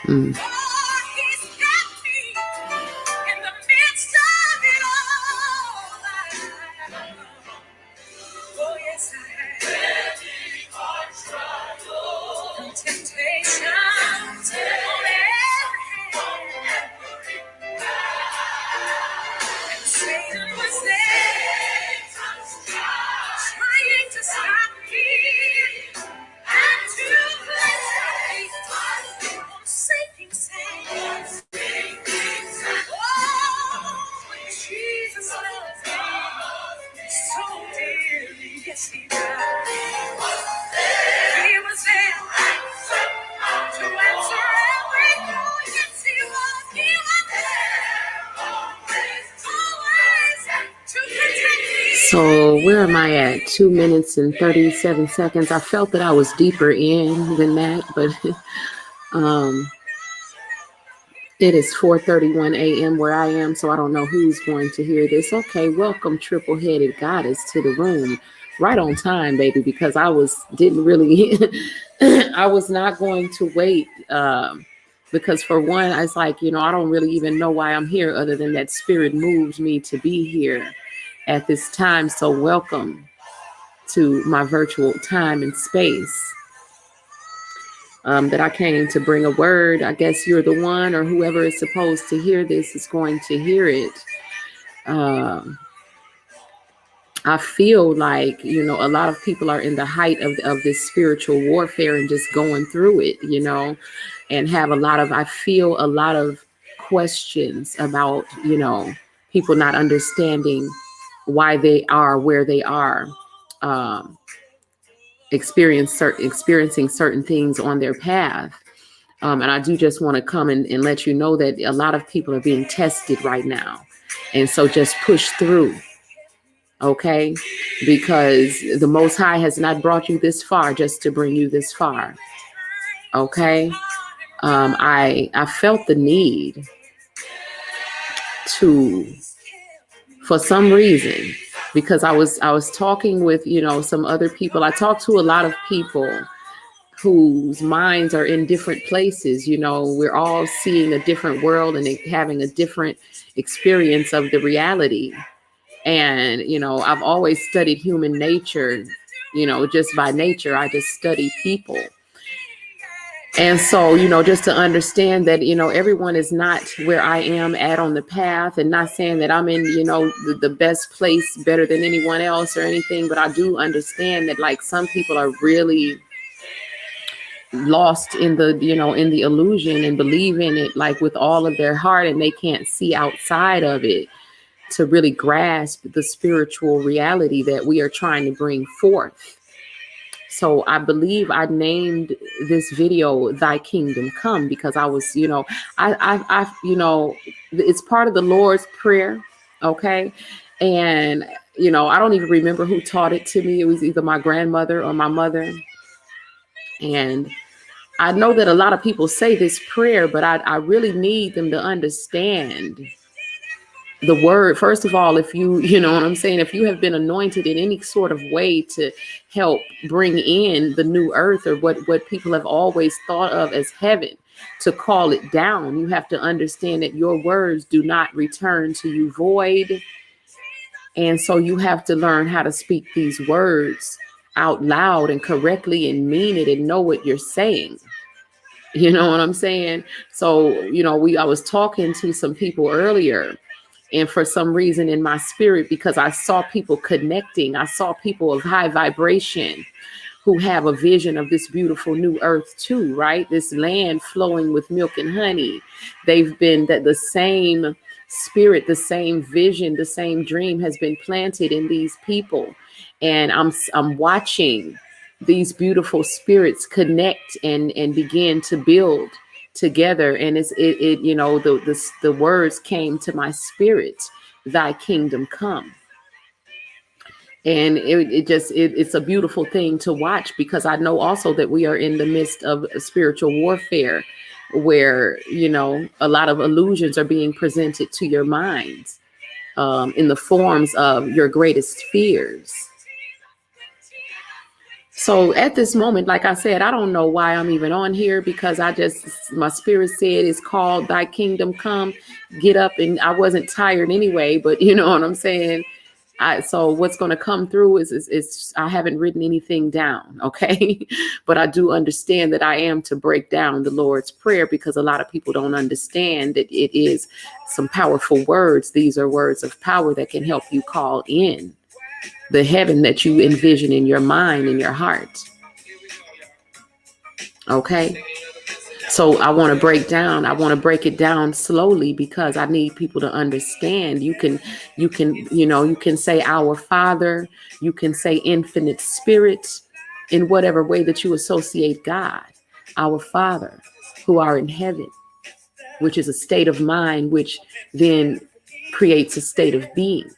Mm. So where am I at? 2 minutes and 37 seconds. I felt that I was deeper in than that, but it is 4:31 a.m. where I am, so I don't know who's going to hear this. Okay, welcome, triple-headed goddess, to the room. Right on time, baby, because I was not going to wait. Because for one, I was like, I don't really even know why I'm here other than that spirit moves me to be here at this time. So welcome to my virtual time and space. That I came to bring a word. I guess you're the one, or whoever is supposed to hear this is going to hear it. I feel like, a lot of people are in the height of this spiritual warfare and just going through it, and have I feel a lot of questions about, people not understanding why they are where they are, experiencing certain things on their path. And I do just want to come and let you know that a lot of people are being tested right now. And so just push through. Okay? Because the Most High has not brought you this far just to bring you this far. Okay? I felt the need to, for some reason, because I was talking with, some other people. I talked to a lot of people whose minds are in different places. We're all seeing a different world and having a different experience of the reality. And, I've always studied human nature, just by nature. I just study people. And so, just to understand that, everyone is not where I am at on the path, and not saying that I'm in, the best place better than anyone else or anything. But I do understand that, like, some people are really lost in the, in the illusion and believe in it, like, with all of their heart, and they can't see outside of it to really grasp the spiritual reality that we are trying to bring forth. So I believe I named this video "Thy Kingdom Come" because I was, I it's part of the Lord's Prayer. Okay. And, I don't even remember who taught it to me. It was either my grandmother or my mother. And I know that a lot of people say this prayer, but I really need them to understand the word. First of all, if you know what I'm saying, if you have been anointed in any sort of way to help bring in the new earth, or what people have always thought of as heaven, to call it down, you have to understand that your words do not return to you void. And so you have to learn how to speak these words out loud and correctly and mean it and know what you're saying. You know what I'm saying? So, I was talking to some people earlier, and for some reason in my spirit, because I saw people connecting, I saw people of high vibration who have a vision of this beautiful new earth too, right? This land flowing with milk and honey. They've been that the same spirit, the same vision, the same dream has been planted in these people. And I'm watching these beautiful spirits connect and begin to build together. And the words came to my spirit, "Thy kingdom come." And it's a beautiful thing to watch, because I know also that we are in the midst of a spiritual warfare where, a lot of illusions are being presented to your minds in the forms of your greatest fears. So at this moment, like I said, I don't know why I'm even on here, because my spirit said it's called Thy Kingdom Come, get up. And I wasn't tired anyway, but you know what I'm saying? So what's going to come through is I haven't written anything down. Okay. But I do understand that I am to break down the Lord's Prayer, because a lot of people don't understand that it is some powerful words. These are words of power that can help you call in the heaven that you envision in your mind and your heart. Okay. So I want to break it down slowly, because I need people to understand. You can say Our Father, you can say Infinite Spirit, in whatever way that you associate God. Our Father who are in heaven, which is a state of mind, which then creates a state of being.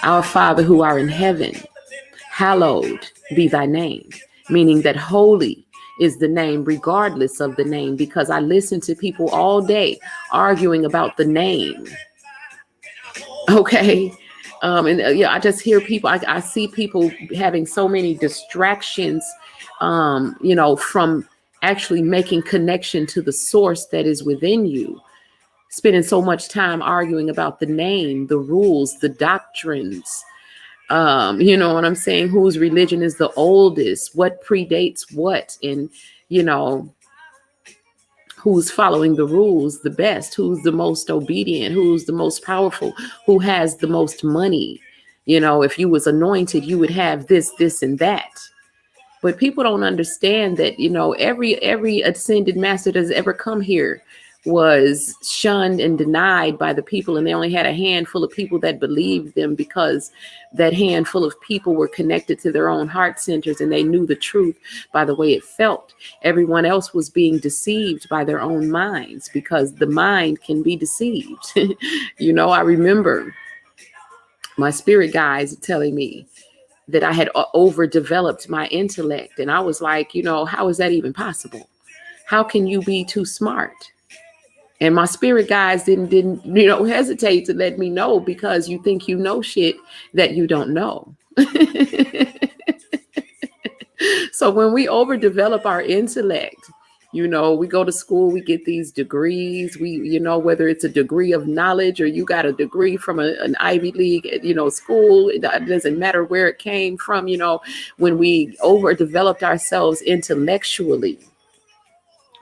Our Father who are in heaven, hallowed be thy name, meaning that holy is the name regardless of the name, because I listen to people all day arguing about the name. Okay. I just hear people, I see people having so many distractions, from actually making connection to the source that is within you. Spending so much time arguing about the name, the rules, the doctrines, you know what I'm saying? Whose religion is the oldest? What predates what? And, who's following the rules the best? Who's the most obedient? Who's the most powerful? Who has the most money? If you was anointed, you would have this, and that. But people don't understand that, every ascended master that's ever come here was shunned and denied by the people, and they only had a handful of people that believed them, because that handful of people were connected to their own heart centers, and they knew the truth by the way it felt. Everyone else was being deceived by their own minds, because the mind can be deceived. I remember my spirit guides telling me that I had overdeveloped my intellect, and I was like, how is that even possible? How can you be too smart? And my spirit guides didn't hesitate to let me know, because you think you know shit that you don't know. So when we overdevelop our intellect, we go to school, we get these degrees, whether it's a degree of knowledge or you got a degree from an Ivy League, school, it doesn't matter where it came from. When we overdeveloped ourselves intellectually,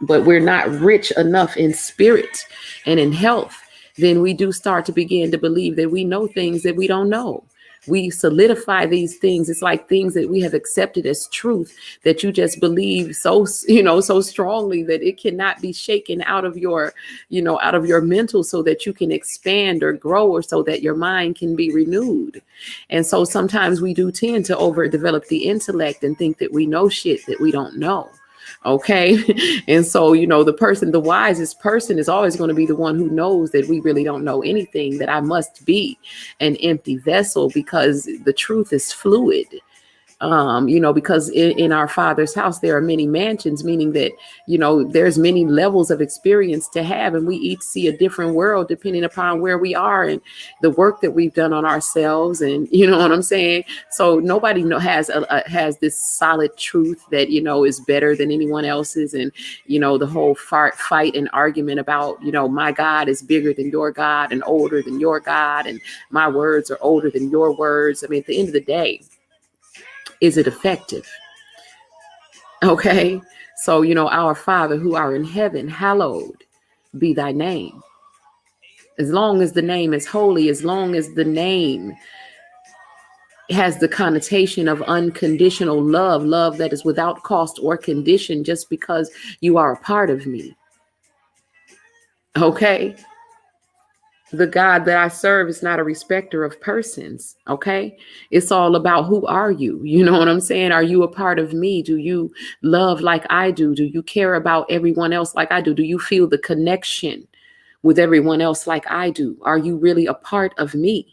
but we're not rich enough in spirit and in health, then we do start to begin to believe that we know things that we don't know. We solidify these things. It's like things that we have accepted as truth, that you just believe so strongly that it cannot be shaken out of your mental, so that you can expand or grow, or so that your mind can be renewed. And so sometimes we do tend to overdevelop the intellect and think that we know shit that we don't know. Okay. And so, the wisest person is always going to be the one who knows that we really don't know anything, that I must be an empty vessel, because the truth is fluid. Because in our Father's house, there are many mansions, meaning that, there's many levels of experience to have, and we each see a different world depending upon where we are and the work that we've done on ourselves. And you know what I'm saying? So nobody has this solid truth that, is better than anyone else's. And, the whole fight and argument about, my God is bigger than your God and older than your God, and my words are older than your words. I mean, at the end of the day, is it effective? Okay. So, Our Father who are in heaven, hallowed be thy name. As long as the name is holy, as long as the name has the connotation of unconditional love that is without cost or condition, just because you are a part of me. Okay. The God that I serve is not a respecter of persons. Okay. It's all about, who are you? You know what I'm saying? Are you a part of me? Do you love like I do? Do you care about everyone else like I do? Do you feel the connection with everyone else like I do? Are you really a part of me?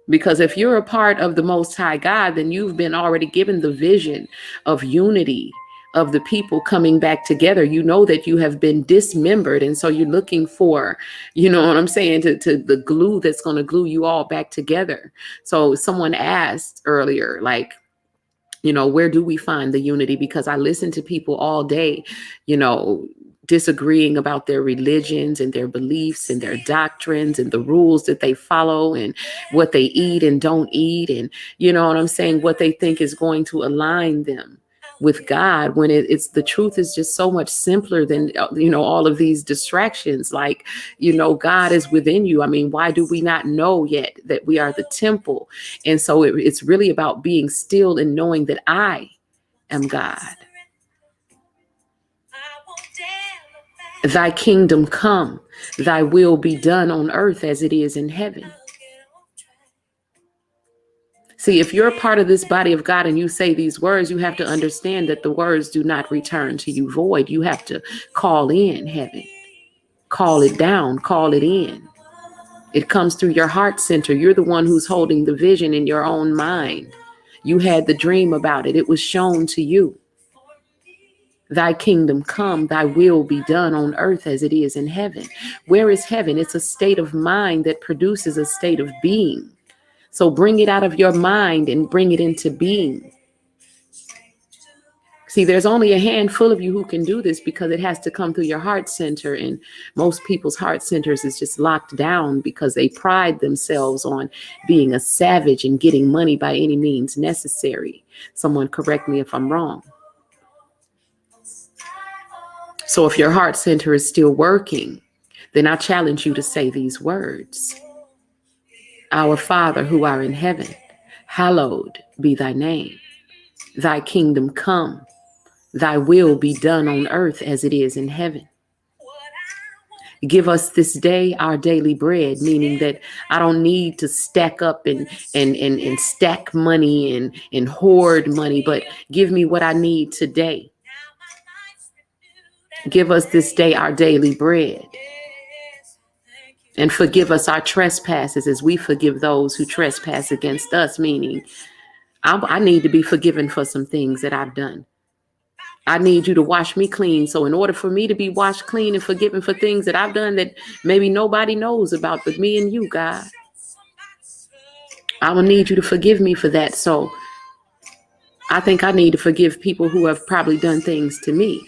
Because if you're a part of the Most High God, then you've been already given the vision of unity, of the people coming back together. You know that you have been dismembered. And so you're looking for, you know what I'm saying, to the glue that's going to glue you all back together. So someone asked earlier, like, Where do we find the unity? Because I listen to people all day, disagreeing about their religions and their beliefs and their doctrines and the rules that they follow and what they eat and don't eat. And you know what I'm saying? What they think is going to align them with God, when it's the truth is just so much simpler than, all of these distractions. Like, God is within you. I mean, why do we not know yet that we are the temple? And so it's really about being still and knowing that I am God. Thy kingdom come, thy will be done on earth as it is in heaven. See, if you're a part of this body of God and you say these words, you have to understand that the words do not return to you void. You have to call in heaven, call it down, call it in. It comes through your heart center. You're the one who's holding the vision in your own mind. You had the dream about it. It was shown to you. Thy kingdom come, thy will be done on earth as it is in heaven. Where is heaven? It's a state of mind that produces a state of being. So bring it out of your mind and bring it into being. See, there's only a handful of you who can do this because it has to come through your heart center. And most people's heart centers is just locked down because they pride themselves on being a savage and getting money by any means necessary. Someone correct me if I'm wrong. So if your heart center is still working, then I challenge you to say these words. Our Father who art in heaven, hallowed be thy name. Thy kingdom come, thy will be done on earth as it is in heaven. Give us this day our daily bread, meaning that I don't need to stack up and stack money and hoard money, but give me what I need today. Give us this day our daily bread. And forgive us our trespasses as we forgive those who trespass against us, meaning I need to be forgiven for some things that I've done. I need you to wash me clean. So in order for me to be washed clean and forgiven for things that I've done that maybe nobody knows about but me and you, God, I will need you to forgive me for that. So I think I need to forgive people who have probably done things to me.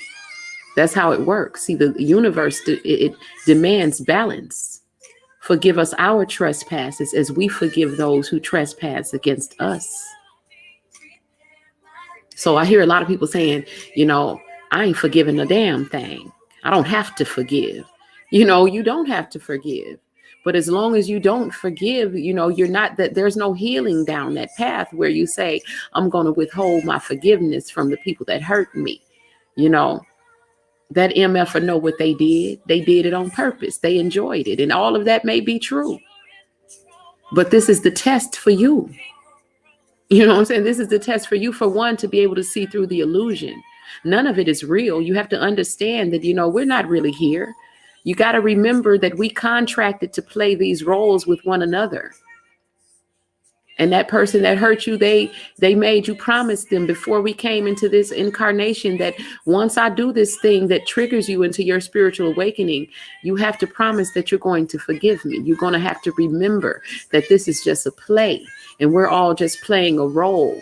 That's how it works. See, the universe, it demands balance. Forgive us our trespasses as we forgive those who trespass against us. So I hear a lot of people saying, I ain't forgiving a damn thing. I don't have to forgive. You don't have to forgive. But as long as you don't forgive, you're not that there's no healing down that path where you say, I'm going to withhold my forgiveness from the people that hurt me. That MFer know what they did. They did it on purpose. They enjoyed it. And all of that may be true. But this is the test for you. You know what I'm saying? This is the test for you, for one, to be able to see through the illusion. None of it is real. You have to understand that, we're not really here. You got to remember that we contracted to play these roles with one another. And that person that hurt you, they made you promise them before we came into this incarnation that once I do this thing that triggers you into your spiritual awakening, you have to promise that you're going to forgive me. You're going to have to remember that this is just a play and we're all just playing a role.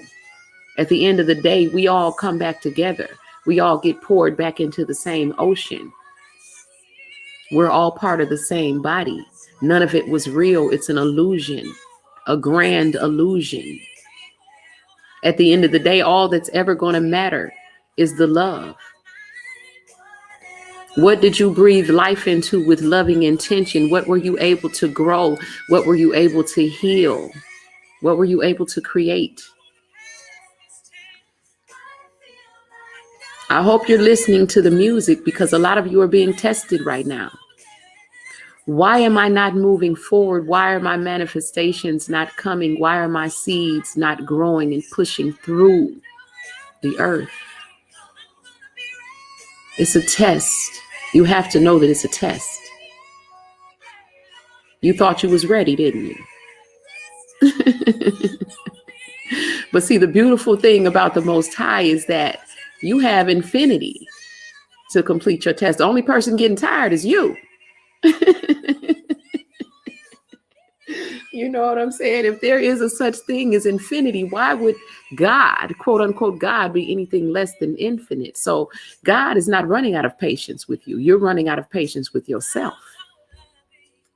At the end of the day, we all come back together. We all get poured back into the same ocean. We're all part of the same body. None of it was real. It's an illusion. A grand illusion. At the end of the day, all that's ever going to matter is the love. What did you breathe life into with loving intention? What were you able to grow? What were you able to heal? What were you able to create? I hope you're listening to the music because a lot of you are being tested right now. Why am I not moving forward? Why are my manifestations not coming? Why are my seeds not growing and pushing through the earth? It's a test. You have to know that it's a test. You thought you was ready, didn't you? But see, the beautiful thing about the Most High is that you have infinity to complete your test. The only person getting tired is you. You know what I'm saying? If there is a such thing as infinity, why would God, quote unquote, God, be anything less than infinite? So God is not running out of patience with you. You're running out of patience with yourself.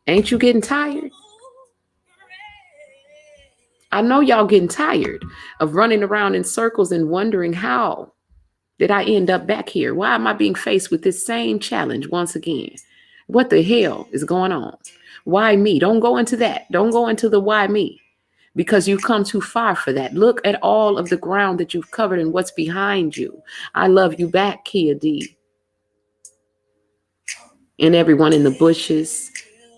Ain't you getting tired? I know y'all getting tired of running around in circles and wondering, how did I end up back here? Why am I being faced with this same challenge once again? What the hell is going on? Why me? Don't go into that. Don't go into the why me, because you've come too far for that. Look at all of the ground that you've covered and what's behind you. I love you back, Kia D. And everyone in the bushes.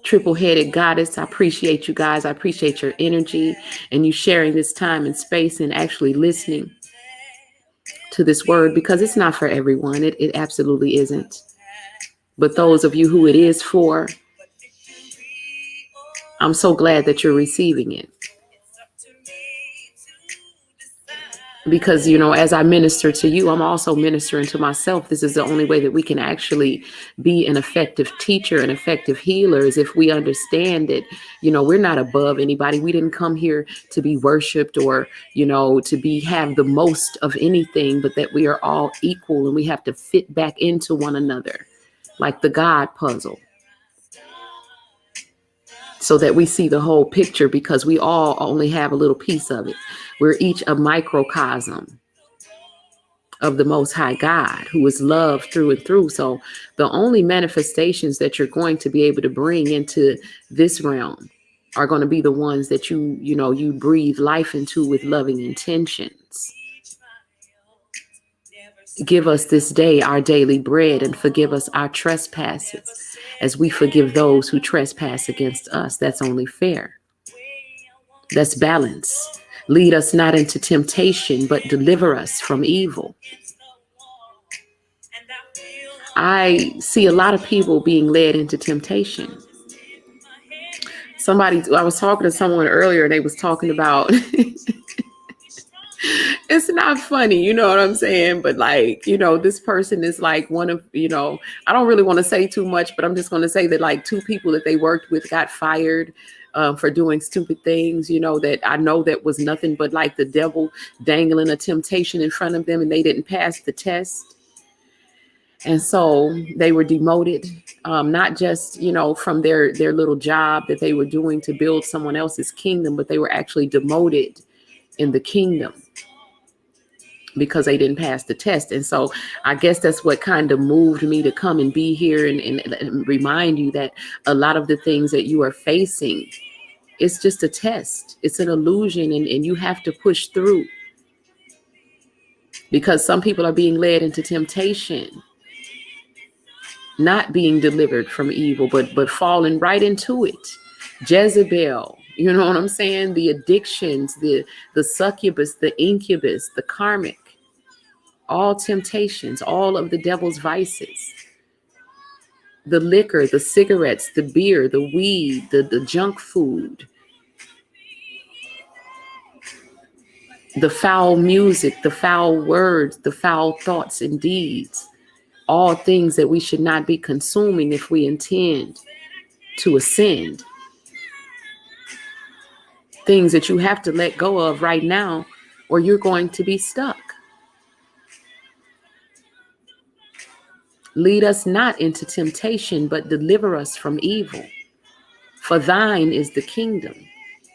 Triple-headed goddess, I appreciate you guys. I appreciate your energy and you sharing this time and space and actually listening to this word, because it's not for everyone. It absolutely isn't. But those of you who it is for, I'm so glad that you're receiving it. Because, you know, as I minister to you, I'm also ministering to myself. This is the only way that we can actually be an effective teacher, an effective healer, is if we understand that, you know, we're not above anybody. We didn't come here to be worshiped or, you know, to have the most of anything, but that we are all equal and we have to fit back into one another like the God puzzle, so that we see the whole picture, because we all only have a little piece of it. We're each a microcosm of the Most High God, who is love through and through. So the only manifestations that you're going to be able to bring into this realm are going to be the ones that you breathe life into with loving intentions. Give us this day our daily bread, and forgive us our trespasses as we forgive those who trespass against us. That's only fair. That's balance. Lead us not into temptation, but deliver us from evil. I see a lot of people being led into temptation. I was talking to someone earlier and they was talking about, it's not funny, you know what I'm saying? But like, you know, this person is like one of, you know, I don't really want to say too much, but I'm just going to say that like 2 people that they worked with got fired for doing stupid things, you know, that I know that was nothing but like the devil dangling a temptation in front of them, and they didn't pass the test. And so they were demoted, not just, you know, from their little job that they were doing to build someone else's kingdom, but they were actually demoted in the kingdom because they didn't pass the test. And so I guess that's what kind of moved me to come and be here and remind you that a lot of the things that you are facing, it's just a test. It's an illusion, and you have to push through, because some people are being led into temptation, not being delivered from evil, but falling right into it. Jezebel, you know what I'm saying? The addictions, the succubus, the incubus, the karmic, all temptations, all of the devil's vices. The liquor, the cigarettes, the beer, the weed, the junk food, the foul music, the foul words, the foul thoughts and deeds, all things that we should not be consuming if we intend to ascend. Things that you have to let go of right now, or you're going to be stuck. Lead us not into temptation, but deliver us from evil. For thine is the kingdom,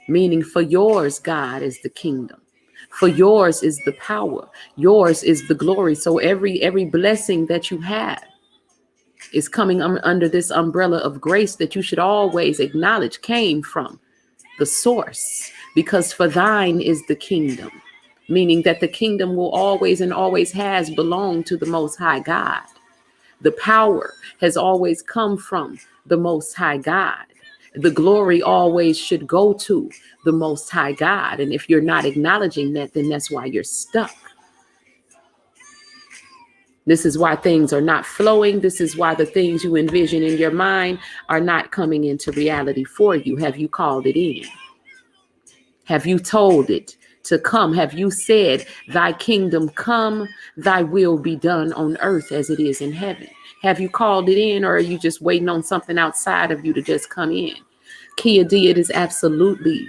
meaning for yours, God, is the kingdom. For yours is the power. Yours is the glory. So every blessing that you have is coming under this umbrella of grace that you should always acknowledge came from the source, because for thine is the kingdom, meaning that the kingdom will always and always has belonged to the Most High God. The power has always come from the Most High God. The glory always should go to the Most High God. And if you're not acknowledging that, then that's why you're stuck. This is why things are not flowing. This is why the things you envision in your mind are not coming into reality for you. Have you called it in? Have you told it to come? Have you said, thy kingdom come, thy will be done on earth as it is in heaven? Have you called it in, or are you just waiting on something outside of you to just come in? Kia D, it is absolutely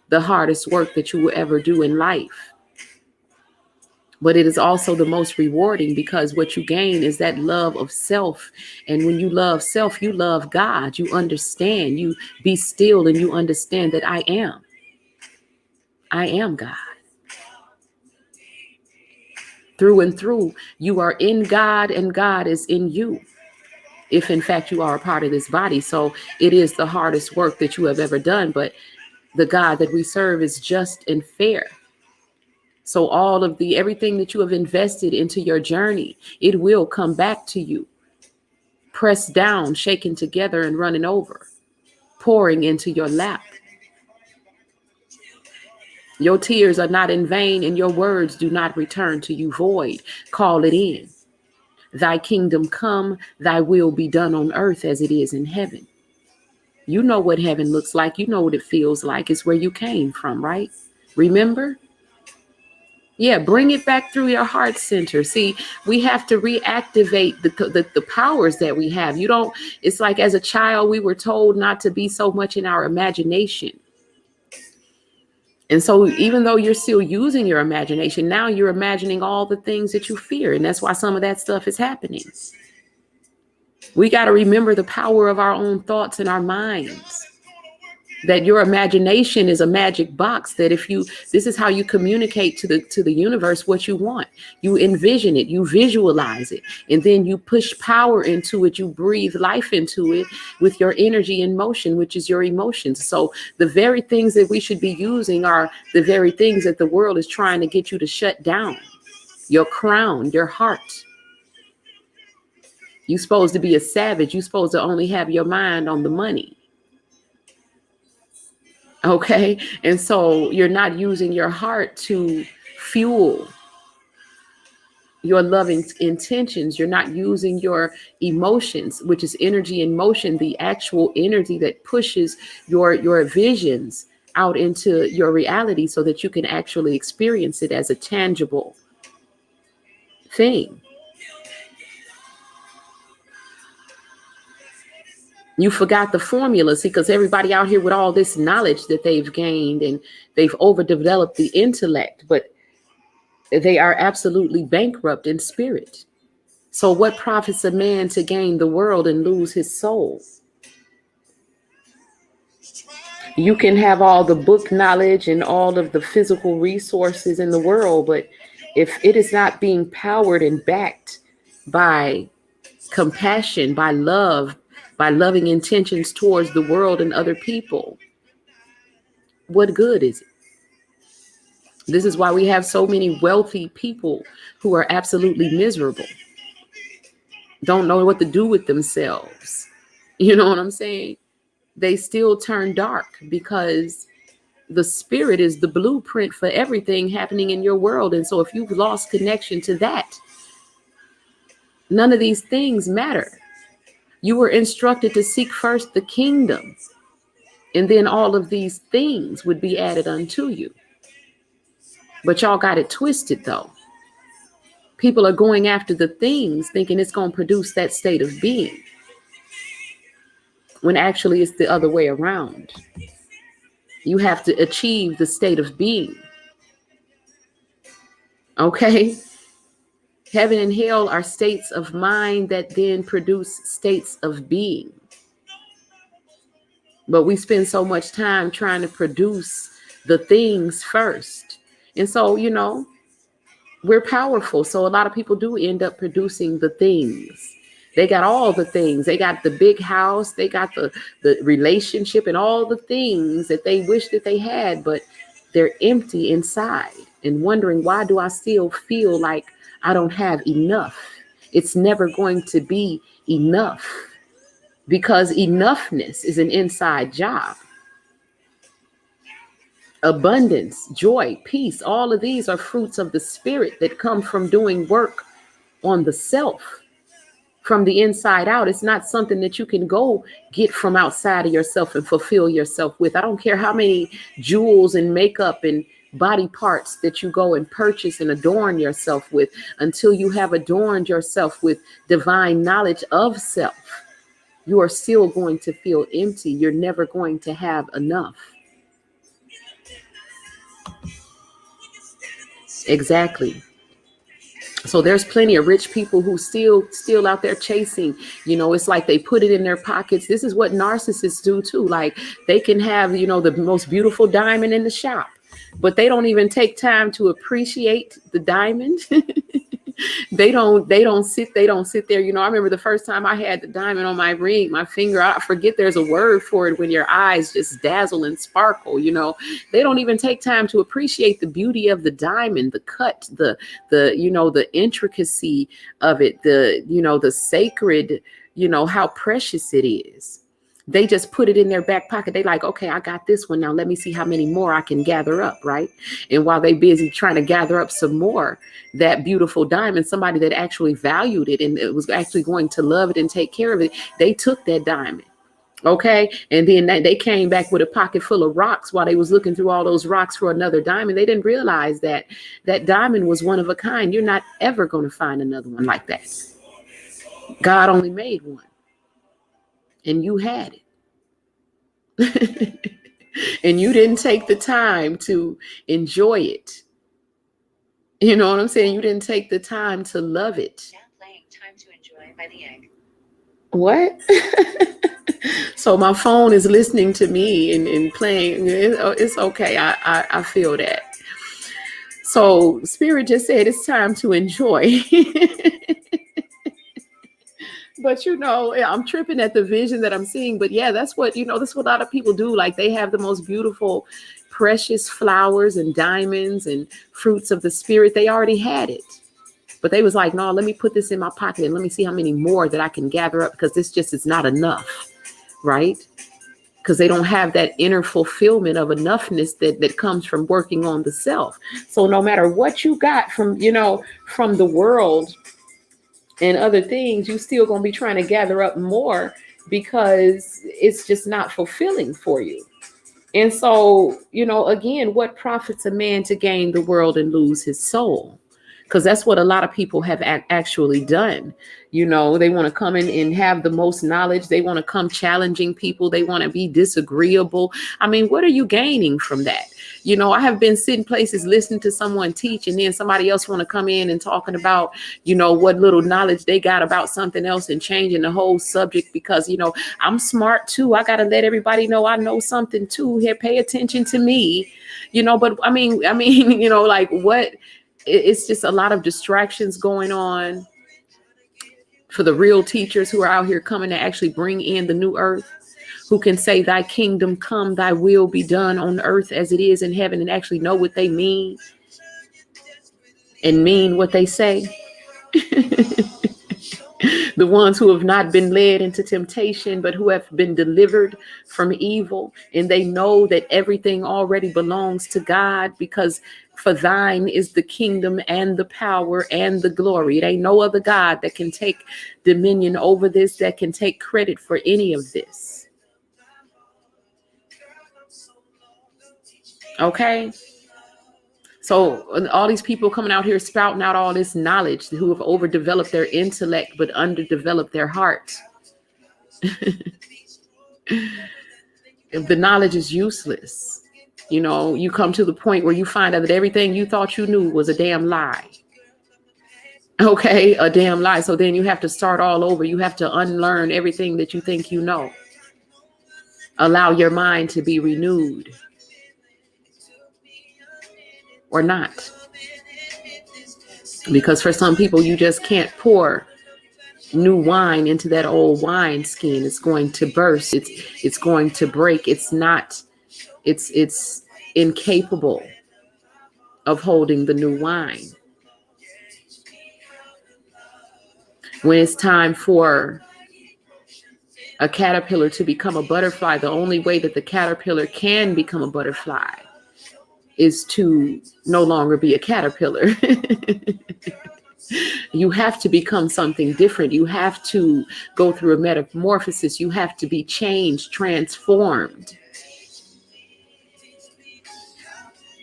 the hardest work that you will ever do in life. But it is also the most rewarding, because what you gain is that love of self. And when you love self, you love God. You understand. You be still and you understand that I am God. Through and through, you are in God and God is in you, if in fact you are a part of this body. So it is the hardest work that you have ever done. But the God that we serve is just and fair. So all of everything that you have invested into your journey, it will come back to you. Pressed down, shaken together, and running over, pouring into your lap. Your tears are not in vain, and your words do not return to you void. Call it in. Thy kingdom come, thy will be done on earth as it is in heaven. You know what heaven looks like. You know what it feels like. It's where you came from, right? Remember? Yeah, bring it back through your heart center. See, we have to reactivate the powers that we have. It's like as a child, we were told not to be so much in our imagination. And so even though you're still using your imagination, now you're imagining all the things that you fear. And that's why some of that stuff is happening. We got to remember the power of our own thoughts and our minds. That your imagination is a magic box, that this is how you communicate to the universe what you want. You envision it, you visualize it, and then you push power into it. You breathe life into it with your energy in motion, which is your emotions. So the very things that we should be using are the very things that the world is trying to get you to shut down. Your crown, your heart. You're supposed to be a savage. You're supposed to only have your mind on the money. Okay. And so you're not using your heart to fuel your loving intentions. You're not using your emotions, which is energy in motion, the actual energy that pushes your visions out into your reality so that you can actually experience it as a tangible thing. You forgot the formula, see, because everybody out here with all this knowledge that they've gained and they've overdeveloped the intellect, but they are absolutely bankrupt in spirit. So what profits a man to gain the world and lose his soul? You can have all the book knowledge and all of the physical resources in the world, but if it is not being powered and backed by compassion, by love, by loving intentions towards the world and other people, what good is it? This is why we have so many wealthy people who are absolutely miserable, don't know what to do with themselves. You know what I'm saying? They still turn dark because the spirit is the blueprint for everything happening in your world. And so if you've lost connection to that, none of these things matter. You were instructed to seek first the kingdom, and then all of these things would be added unto you. But y'all got it twisted though. People are going after the things thinking it's going to produce that state of being, when actually it's the other way around. You have to achieve the state of being. Okay? Heaven and hell are states of mind that then produce states of being. But we spend so much time trying to produce the things first. And so, we're powerful. So a lot of people do end up producing the things. They got all the things. They got the big house. They got the relationship and all the things that they wish that they had, but they're empty inside and wondering, why do I still feel like I don't have enough? It's never going to be enough, because enoughness is an inside job. Abundance, joy, peace, all of these are fruits of the spirit that come from doing work on the self from the inside out. It's not something that you can go get from outside of yourself and fulfill yourself with. I don't care how many jewels and makeup and body parts that you go and purchase and adorn yourself with, until you have adorned yourself with divine knowledge of self. you are still going to feel empty. You're never going to have enough. Exactly. So there's plenty of rich people who still out there chasing, it's like they put it in their pockets. This is what narcissists do too. Like they can have, the most beautiful diamond in the shop, but they don't even take time to appreciate the diamond. They don't sit there. I remember the first time I had the diamond on my ring, my finger, I forget there's a word for it when your eyes just dazzle and sparkle. They don't even take time to appreciate the beauty of the diamond, the cut, the intricacy of it, the sacred, how precious it is. They just put it in their back pocket. They like, okay, I got this one. Now let me see how many more I can gather up, right? And while they busy trying to gather up some more, that beautiful diamond, somebody that actually valued it and it was actually going to love it and take care of it, they took that diamond. Okay. And then they came back with a pocket full of rocks while they was looking through all those rocks for another diamond. They didn't realize that that diamond was one of a kind. You're not ever going to find another one like that. God only made one. And you had it. And you didn't take the time to enjoy it. You know what I'm saying? You didn't take the time to love it. Now playing Time to Enjoy by the Egg. What? So my phone is listening to me and playing. It's okay. I feel that. So Spirit just said it's time to enjoy. But, I'm tripping at the vision that I'm seeing. But yeah, that's what a lot of people do. Like they have the most beautiful, precious flowers and diamonds and fruits of the spirit. They already had it. But they was like, no, let me put this in my pocket and let me see how many more that I can gather up, because this just is not enough. Right? Because they don't have that inner fulfillment of enoughness that comes from working on the self. So no matter what you got from the world and other things, you still going to be trying to gather up more because it's just not fulfilling for you. And so, again, what profits a man to gain the world and lose his soul? Because that's what a lot of people have actually done. They want to come in and have the most knowledge. They want to come challenging people. They want to be disagreeable. I mean, what are you gaining from that? I have been sitting places listening to someone teach, and then somebody else want to come in and talking about, what little knowledge they got about something else and changing the whole subject because, I'm smart too. I got to let everybody know I know something too. Here, pay attention to me, but I mean, like what? It's just a lot of distractions going on for the real teachers who are out here coming to actually bring in the new earth, who can say thy kingdom come, thy will be done on earth as it is in heaven, and actually know what they mean and mean what they say. The ones who have not been led into temptation, but who have been delivered from evil. And they know that everything already belongs to God, because for thine is the kingdom and the power and the glory. It ain't no other God that can take dominion over this, that can take credit for any of this. Okay. So all these people coming out here spouting out all this knowledge, who have overdeveloped their intellect but underdeveloped their heart. The knowledge is useless. You come to the point where you find out that everything you thought you knew was a damn lie. Okay, a damn lie. So then you have to start all over. You have to unlearn everything that you think you know. Allow your mind to be renewed. Or not. Because for some people, you just can't pour new wine into that old wine skin. It's going to burst. It's going to break. It's incapable of holding the new wine. When it's time for a caterpillar to become a butterfly, the only way that the caterpillar can become a butterfly is to no longer be a caterpillar. You have to become something different. You have to go through a metamorphosis. You have to be changed, transformed.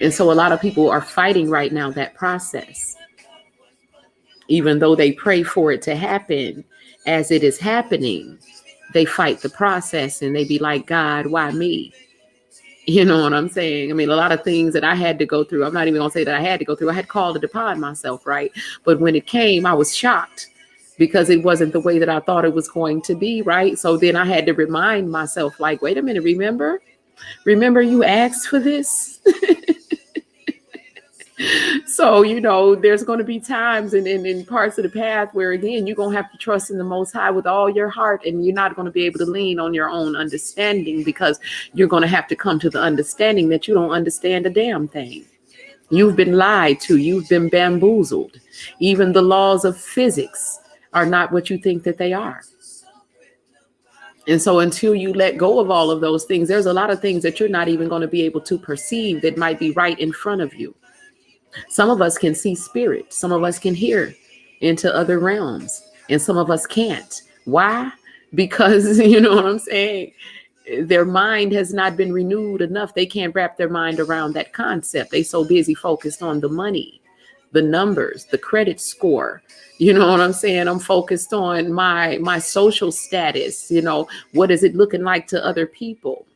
And so a lot of people are fighting right now that process. Even though they pray for it to happen as it is happening, they fight the process and they be like, God, why me? You know what I'm saying? I mean, a lot of things that I had to go through, I'm not even going to say that I had to go through. I had called it upon myself, right? But when it came, I was shocked because it wasn't the way that I thought it was going to be, right? So then I had to remind myself, like, wait a minute, remember you asked for this? So, there's going to be times in parts of the path where, again, you're going to have to trust in the Most High with all your heart, and you're not going to be able to lean on your own understanding, because you're going to have to come to the understanding that you don't understand a damn thing. You've been lied to. You've been bamboozled. Even the laws of physics are not what you think that they are. And so until you let go of all of those things, there's a lot of things that you're not even going to be able to perceive that might be right in front of you. Some of us can see spirit. Some of us can hear into other realms, and some of us can't. Why? Because, you know what I'm saying? Their mind has not been renewed enough. They can't wrap their mind around that concept. They so busy focused on the money, the numbers, the credit score. You know what I'm saying? I'm focused on my social status. What is it looking like to other people?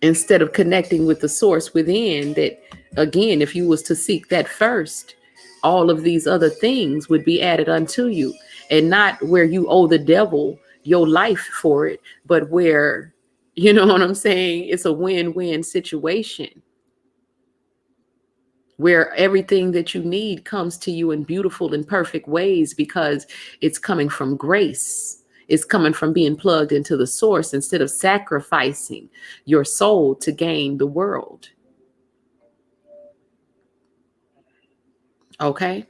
Instead of connecting with the source within, that, again, if you was to seek that first, all of these other things would be added unto you. And not where you owe the devil your life for it, but where, you know what I'm saying, it's a win-win situation, where everything that you need comes to you in beautiful and perfect ways, because it's coming from grace. It's coming from being plugged into the source instead of sacrificing your soul to gain the world. Okay?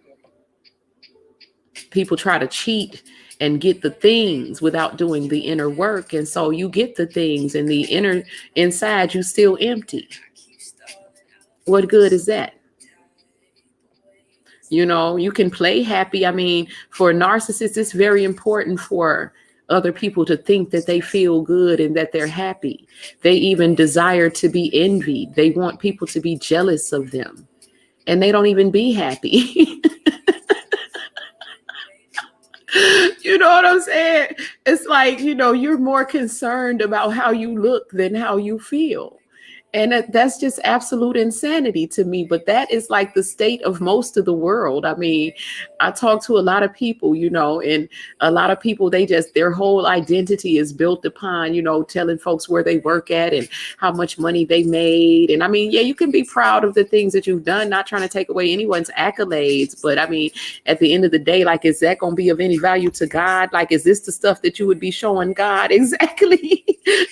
People try to cheat and get the things without doing the inner work. And so you get the things, and the inside you still empty. What good is that? You can play happy. I mean, for narcissists, it's very important for other people to think that they feel good and that they're happy. They even desire to be envied. They want people to be jealous of them, and they don't even be happy. You know what I'm saying? It's like, you're more concerned about how you look than how you feel. And that's just absolute insanity to me. But that is like the state of most of the world. I mean, I talk to a lot of people, and a lot of people, their whole identity is built upon, telling folks where they work at and how much money they made. And I mean, yeah, you can be proud of the things that you've done, not trying to take away anyone's accolades. But I mean, at the end of the day, like, is that going to be of any value to God? Like, is this the stuff that you would be showing God? Exactly.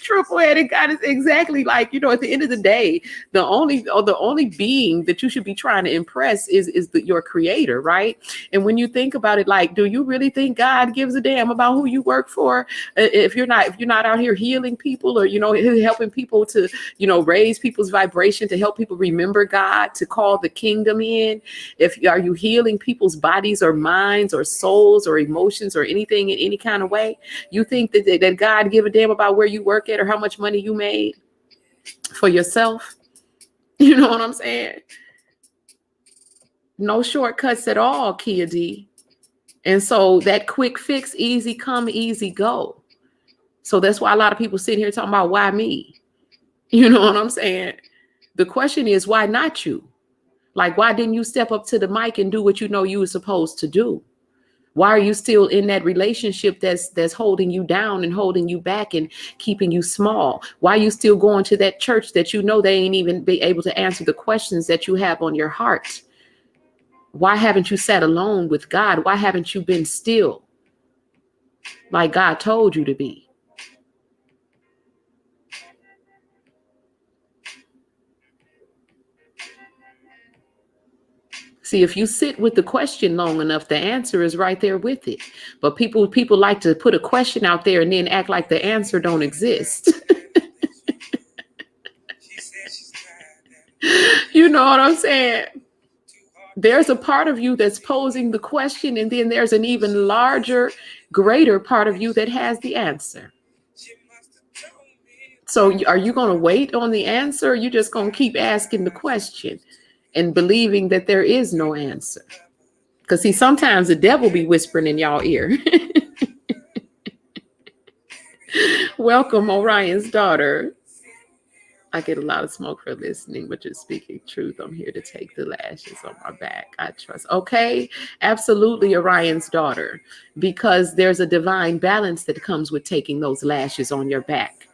Triple-headed God is exactly like, at the end of the day, the only being that you should be trying to impress is your creator, right? And when you think about it, like, do you really think God gives a damn about who you work for? If you're not out here healing people, or helping people to raise people's vibration, to help people remember God, to call the kingdom in, are you healing people's bodies or minds or souls or emotions or anything in any kind of way? You think that God give a damn about where you work at or how much money you made for yourself? You know what I'm saying? No shortcuts at all, Kia D. And so that quick fix, easy come, easy go. So that's why a lot of people sitting here talking about, why me? You know what I'm saying? The question is, why not you? Like, why didn't you step up to the mic and do what you know you were supposed to do? Why are you still in that relationship that's holding you down and holding you back and keeping you small? Why are you still going to that church that they ain't even be able to answer the questions that you have on your heart? Why haven't you sat alone with God? Why haven't you been still like God told you to be? See, if you sit with the question long enough, the answer is right there with it. But people like to put a question out there and then act like the answer don't exist. You know what I'm saying? There's a part of you that's posing the question, and then there's an even larger, greater part of you that has the answer. So are you going to wait on the answer, or you just going to keep asking the question and believing that there is no answer? Because see, sometimes the devil be whispering in y'all ear. Welcome, Orion's daughter. I get a lot of smoke for listening, but you're speaking truth. I'm here to take the lashes on my back. I trust. Okay, absolutely, Orion's daughter, because there's a divine balance that comes with taking those lashes on your back.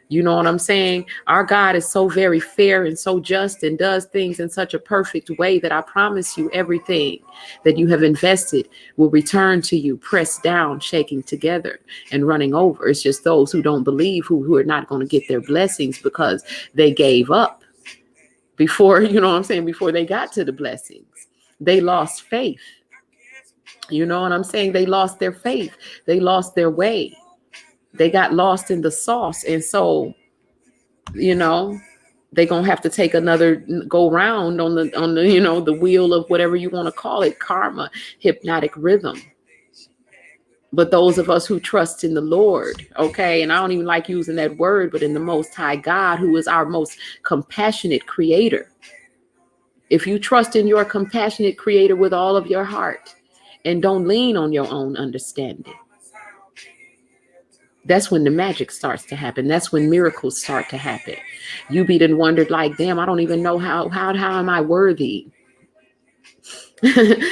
You know what I'm saying? Our God is so very fair and so just and does things in such a perfect way that I promise you everything that you have invested will return to you, pressed down, shaking together and running over. It's just those who don't believe who are not going to get their blessings because they gave up before, you know what I'm saying, before they got to the blessings. They lost faith. You know what I'm saying? They lost their faith. They lost their way. They got lost in the sauce. And so, you know, they're going to have to take another go round on the, you know, the wheel of whatever you want to call it, karma, hypnotic rhythm. But those of us who trust in the Lord, okay, and I don't even like using that word, but in the Most High God, who is our most compassionate creator. If you trust in your compassionate creator with all of your heart and don't lean on your own understanding, that's when the magic starts to happen. That's when miracles start to happen. You be done wondered like, damn, I don't even know how am I worthy?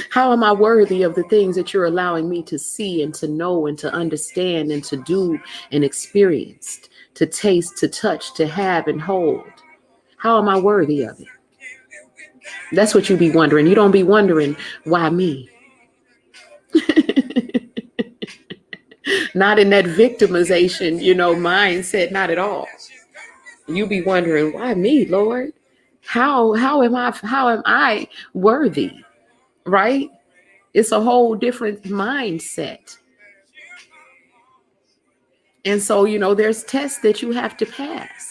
How am I worthy of the things that you're allowing me to see and to know and to understand and to do and experience, to taste, to touch, to have and hold? How am I worthy of it? That's what you be wondering. You don't be wondering, why me? Not in that victimization, you know, mindset, not at all. You be wondering, why me, Lord? How am I worthy? Right? It's a whole different mindset. And so, you know, there's tests that you have to pass.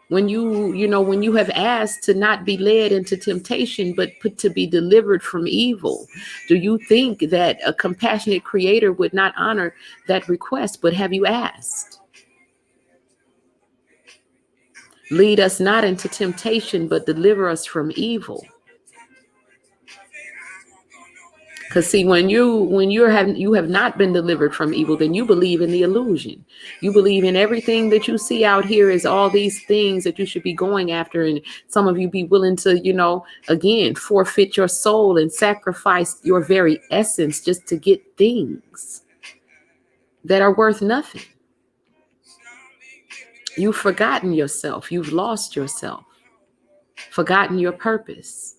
When when you have asked to not be led into temptation, but to be delivered from evil, do you think that a compassionate creator would not honor that request? But have you asked? Lead us not into temptation, but deliver us from evil. Because see, when you have not been delivered from evil, then you believe in the illusion. You believe in everything that you see out here is all these things that you should be going after. And some of you be willing to, you know, again, forfeit your soul and sacrifice your very essence just to get things that are worth nothing. You've forgotten yourself. You've lost yourself, forgotten your purpose.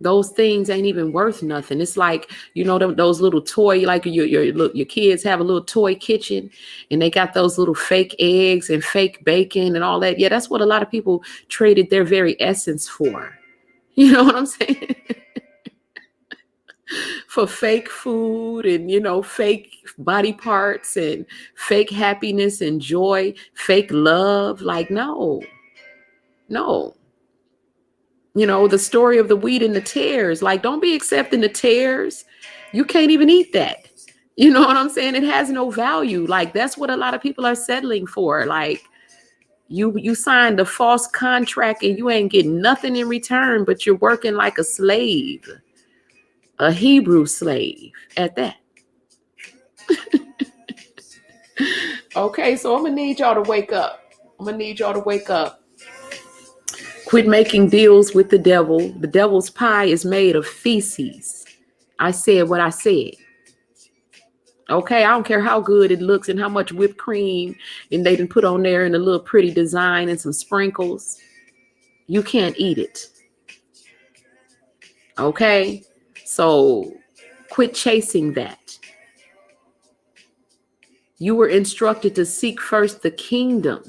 Those things ain't even worth nothing. It's like, you know, those little toy, like your kids have a little toy kitchen and they got those little fake eggs and fake bacon and all that. Yeah, that's what a lot of people traded their very essence for. You know what I'm saying? For fake food and, you know, fake body parts and fake happiness and joy, fake love. Like, no. You know, the story of the wheat and the tares, like, don't be accepting the tares. You can't even eat that. You know what I'm saying? It has no value. Like, that's what a lot of people are settling for. Like, you signed a false contract and you ain't getting nothing in return, but you're working like a slave, a Hebrew slave at that. Okay, so I'm gonna need y'all to wake up. Quit making deals with the devil. The devil's pie is made of feces. I said what I said. Okay, I don't care how good it looks and how much whipped cream and they done put on there in a little pretty design and some sprinkles. You can't eat it. Okay, so quit chasing that. You were instructed to seek first the kingdom.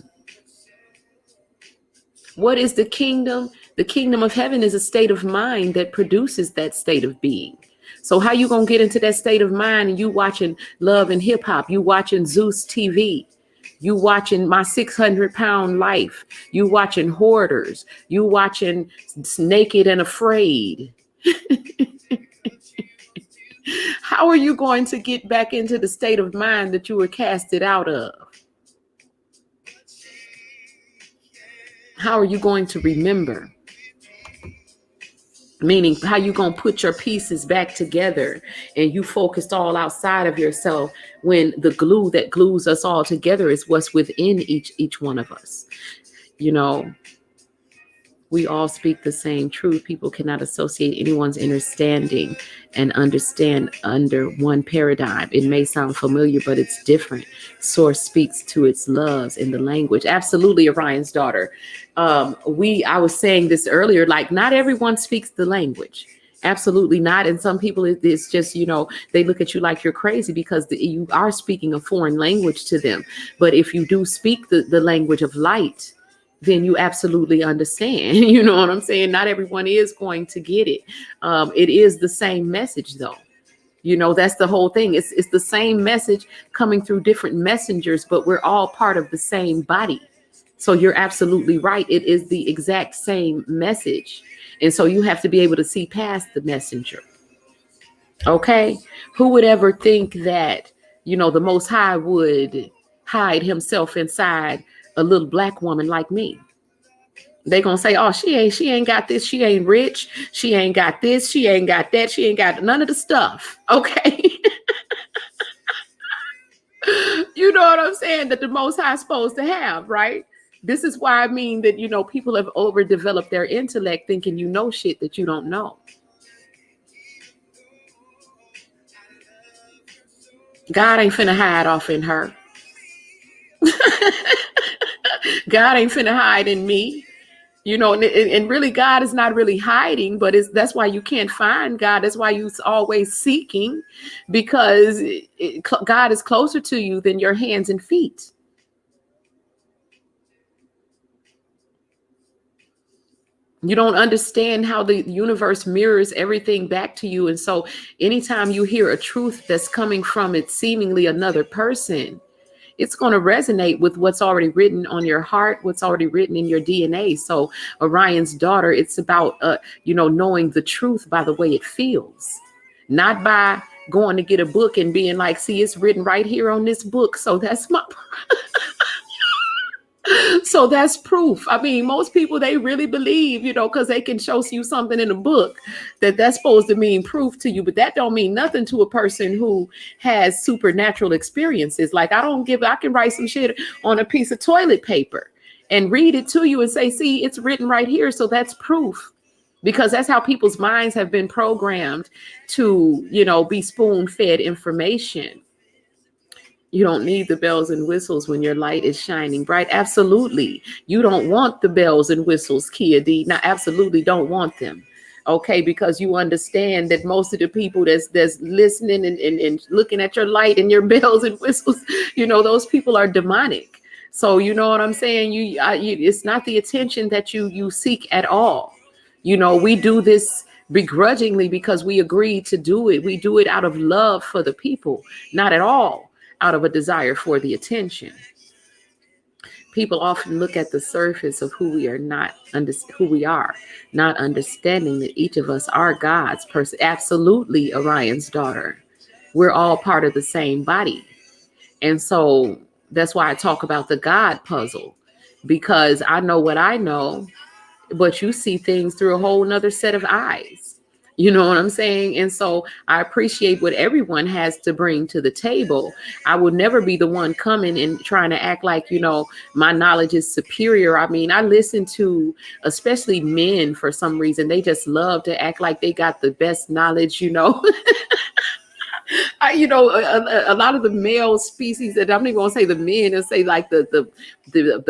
What is the kingdom? The kingdom of heaven is a state of mind that produces that state of being. So how you gonna get into that state of mind and you watching Love and Hip Hop, you watching Zeus TV, you watching My 600-Pound Life, you watching Hoarders, you watching Naked and Afraid. How are you going to get back into the state of mind that you were casted out of? How are you going to remember? Meaning, how you gonna put your pieces back together, and you focused all outside of yourself, when the glue that glues us all together is what's within each one of us. You know, we all speak the same truth. People cannot associate anyone's understanding and understand under one paradigm. It may sound familiar, but it's different. Source speaks to its loves in the language. Absolutely, Orion's daughter. I was saying this earlier, like not everyone speaks the language. Absolutely not. And some people, it's just, they look at you like you're crazy because you are speaking a foreign language to them. But if you do speak the language of light, then you absolutely understand. You know what I'm saying? Not everyone is going to get it. It is the same message, though. That's the whole thing. It's the same message coming through different messengers, but we're all part of the same body. So you're absolutely right. It is the exact same message. And so you have to be able to see past the messenger. Okay? Who would ever think that, the Most High would hide himself inside a little black woman like me? They gonna say, oh, she ain't got this, she ain't rich, she ain't got this, she ain't got that, she ain't got none of the stuff. Okay. You know what I'm saying? That the Most High is supposed to have, right? This is why I mean that, people have overdeveloped their intellect thinking you know shit that you don't know. God ain't finna hide off in her. God ain't finna hide in me. And really God is not really hiding, but that's why you can't find God. That's why you're always seeking, because God is closer to you than your hands and feet. You don't understand how the universe mirrors everything back to you. And so anytime you hear a truth that's coming from it seemingly another person, it's going to resonate with what's already written on your heart, what's already written in your DNA. So Orion's daughter, it's about, knowing the truth by the way it feels, not by going to get a book and being like, see, it's written right here on this book. So that's my... So that's proof. I mean, most people, they really believe, because they can show you something in a book that's supposed to mean proof to you. But that don't mean nothing to a person who has supernatural experiences. Like I can write some shit on a piece of toilet paper and read it to you and say, see, it's written right here. So that's proof. Because that's how people's minds have been programmed to, be spoon-fed information. You don't need the bells and whistles when your light is shining bright. Absolutely. You don't want the bells and whistles, Kia D. Now, absolutely don't want them. Okay, because you understand that most of the people that's listening and looking at your light and your bells and whistles, those people are demonic. So you know what I'm saying? It's not the attention that you seek at all. We do this begrudgingly because we agreed to do it. We do it out of love for the people, not at all out of a desire for the attention. People often look at the surface of who we are, not understanding that each of us are God's person. Absolutely, Orion's daughter. We're all part of the same body. And so that's why I talk about the God puzzle, because I know what I know, but you see things through a whole nother set of eyes. You know what I'm saying? And so I appreciate what everyone has to bring to the table. I would never be the one coming and trying to act like, my knowledge is superior. I mean, I listen to, especially men, for some reason, they just love to act like they got the best knowledge, a lot of the male species, that I'm not even gonna say the men, and say like the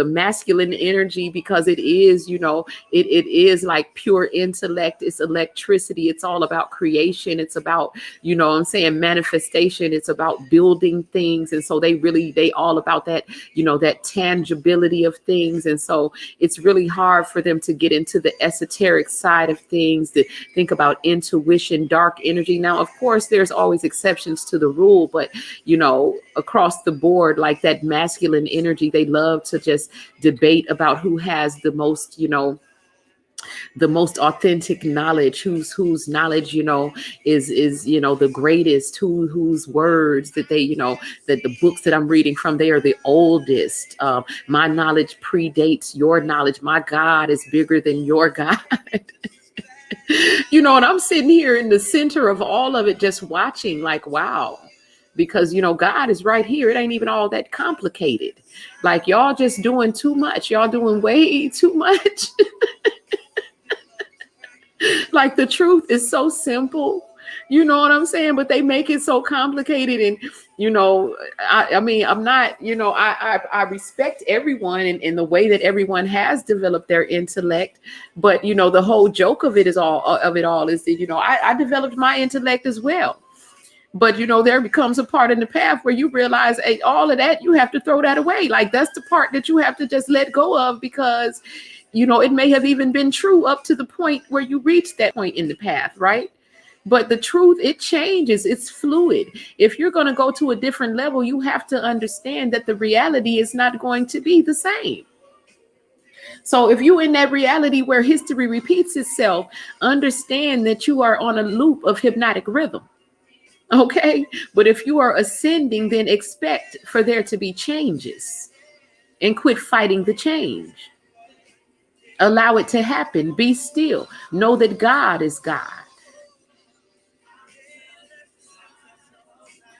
masculine energy, because it is, it is like pure intellect. It's electricity. It's all about creation. It's about, manifestation. It's about building things. And so they all about that, that tangibility of things. And so it's really hard for them to get into the esoteric side of things, to think about intuition, dark energy. Now, of course, there's always exceptions to the rule, but across the board, like that masculine energy, they love to just debate about who has the most, the most authentic knowledge, whose knowledge, is the greatest, whose words that they, that the books that I'm reading from, they are the oldest. My knowledge predates your knowledge. My God is bigger than your God. And I'm sitting here in the center of all of it, just watching like, wow, because, God is right here. It ain't even all that complicated. Like y'all just doing too much. Y'all doing way too much. Like the truth is so simple. You know what I'm saying? But they make it so complicated. And, I mean, I'm not, I respect everyone in the way that everyone has developed their intellect. But, the whole joke of it is that, I developed my intellect as well. But, there becomes a part in the path where you realize, hey, all of that, you have to throw that away. Like that's the part that you have to just let go of, because, it may have even been true up to the point where you reach that point in the path, right? But the truth, it changes. It's fluid. If you're going to go to a different level, you have to understand that the reality is not going to be the same. So if you're in that reality where history repeats itself, understand that you are on a loop of hypnotic rhythm. Okay. But if you are ascending, then expect for there to be changes and quit fighting the change. Allow it to happen. Be still. Know that God is God.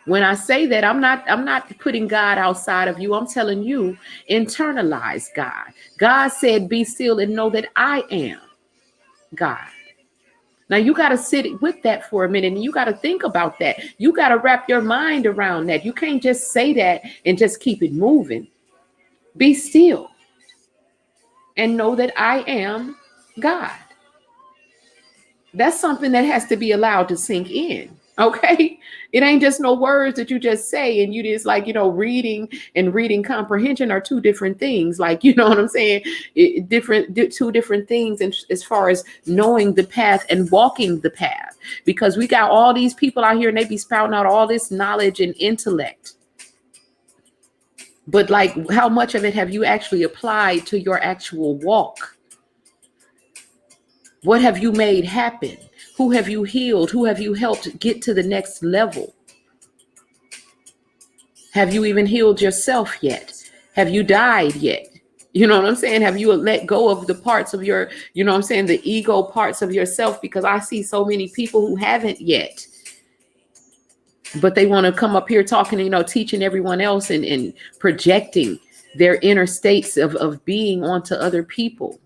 When I say that, I'm not putting God outside of you. I'm telling you, internalize God. God said, be still and know that I am God. Now you got to sit with that for a minute, and you got to think about that. You got to wrap your mind around that. You can't just say that and just keep it moving. Be still and know that I am God. That's something that has to be allowed to sink in. Okay. It ain't just no words that you just say, and you just like, reading and reading comprehension are two different things. Like, you know what I'm saying? Two different things as far as knowing the path and walking the path, because we got all these people out here and they be spouting out all this knowledge and intellect. But like, how much of it have you actually applied to your actual walk? What have you made happen? Who have you healed? Who have you helped get to the next level? Have you even healed yourself yet? Have you died yet? You know what I'm saying? Have you let go of the parts of your, the ego parts of yourself? Because I see so many people who haven't yet, but they want to come up here talking, teaching everyone else and projecting their inner states of being onto other people.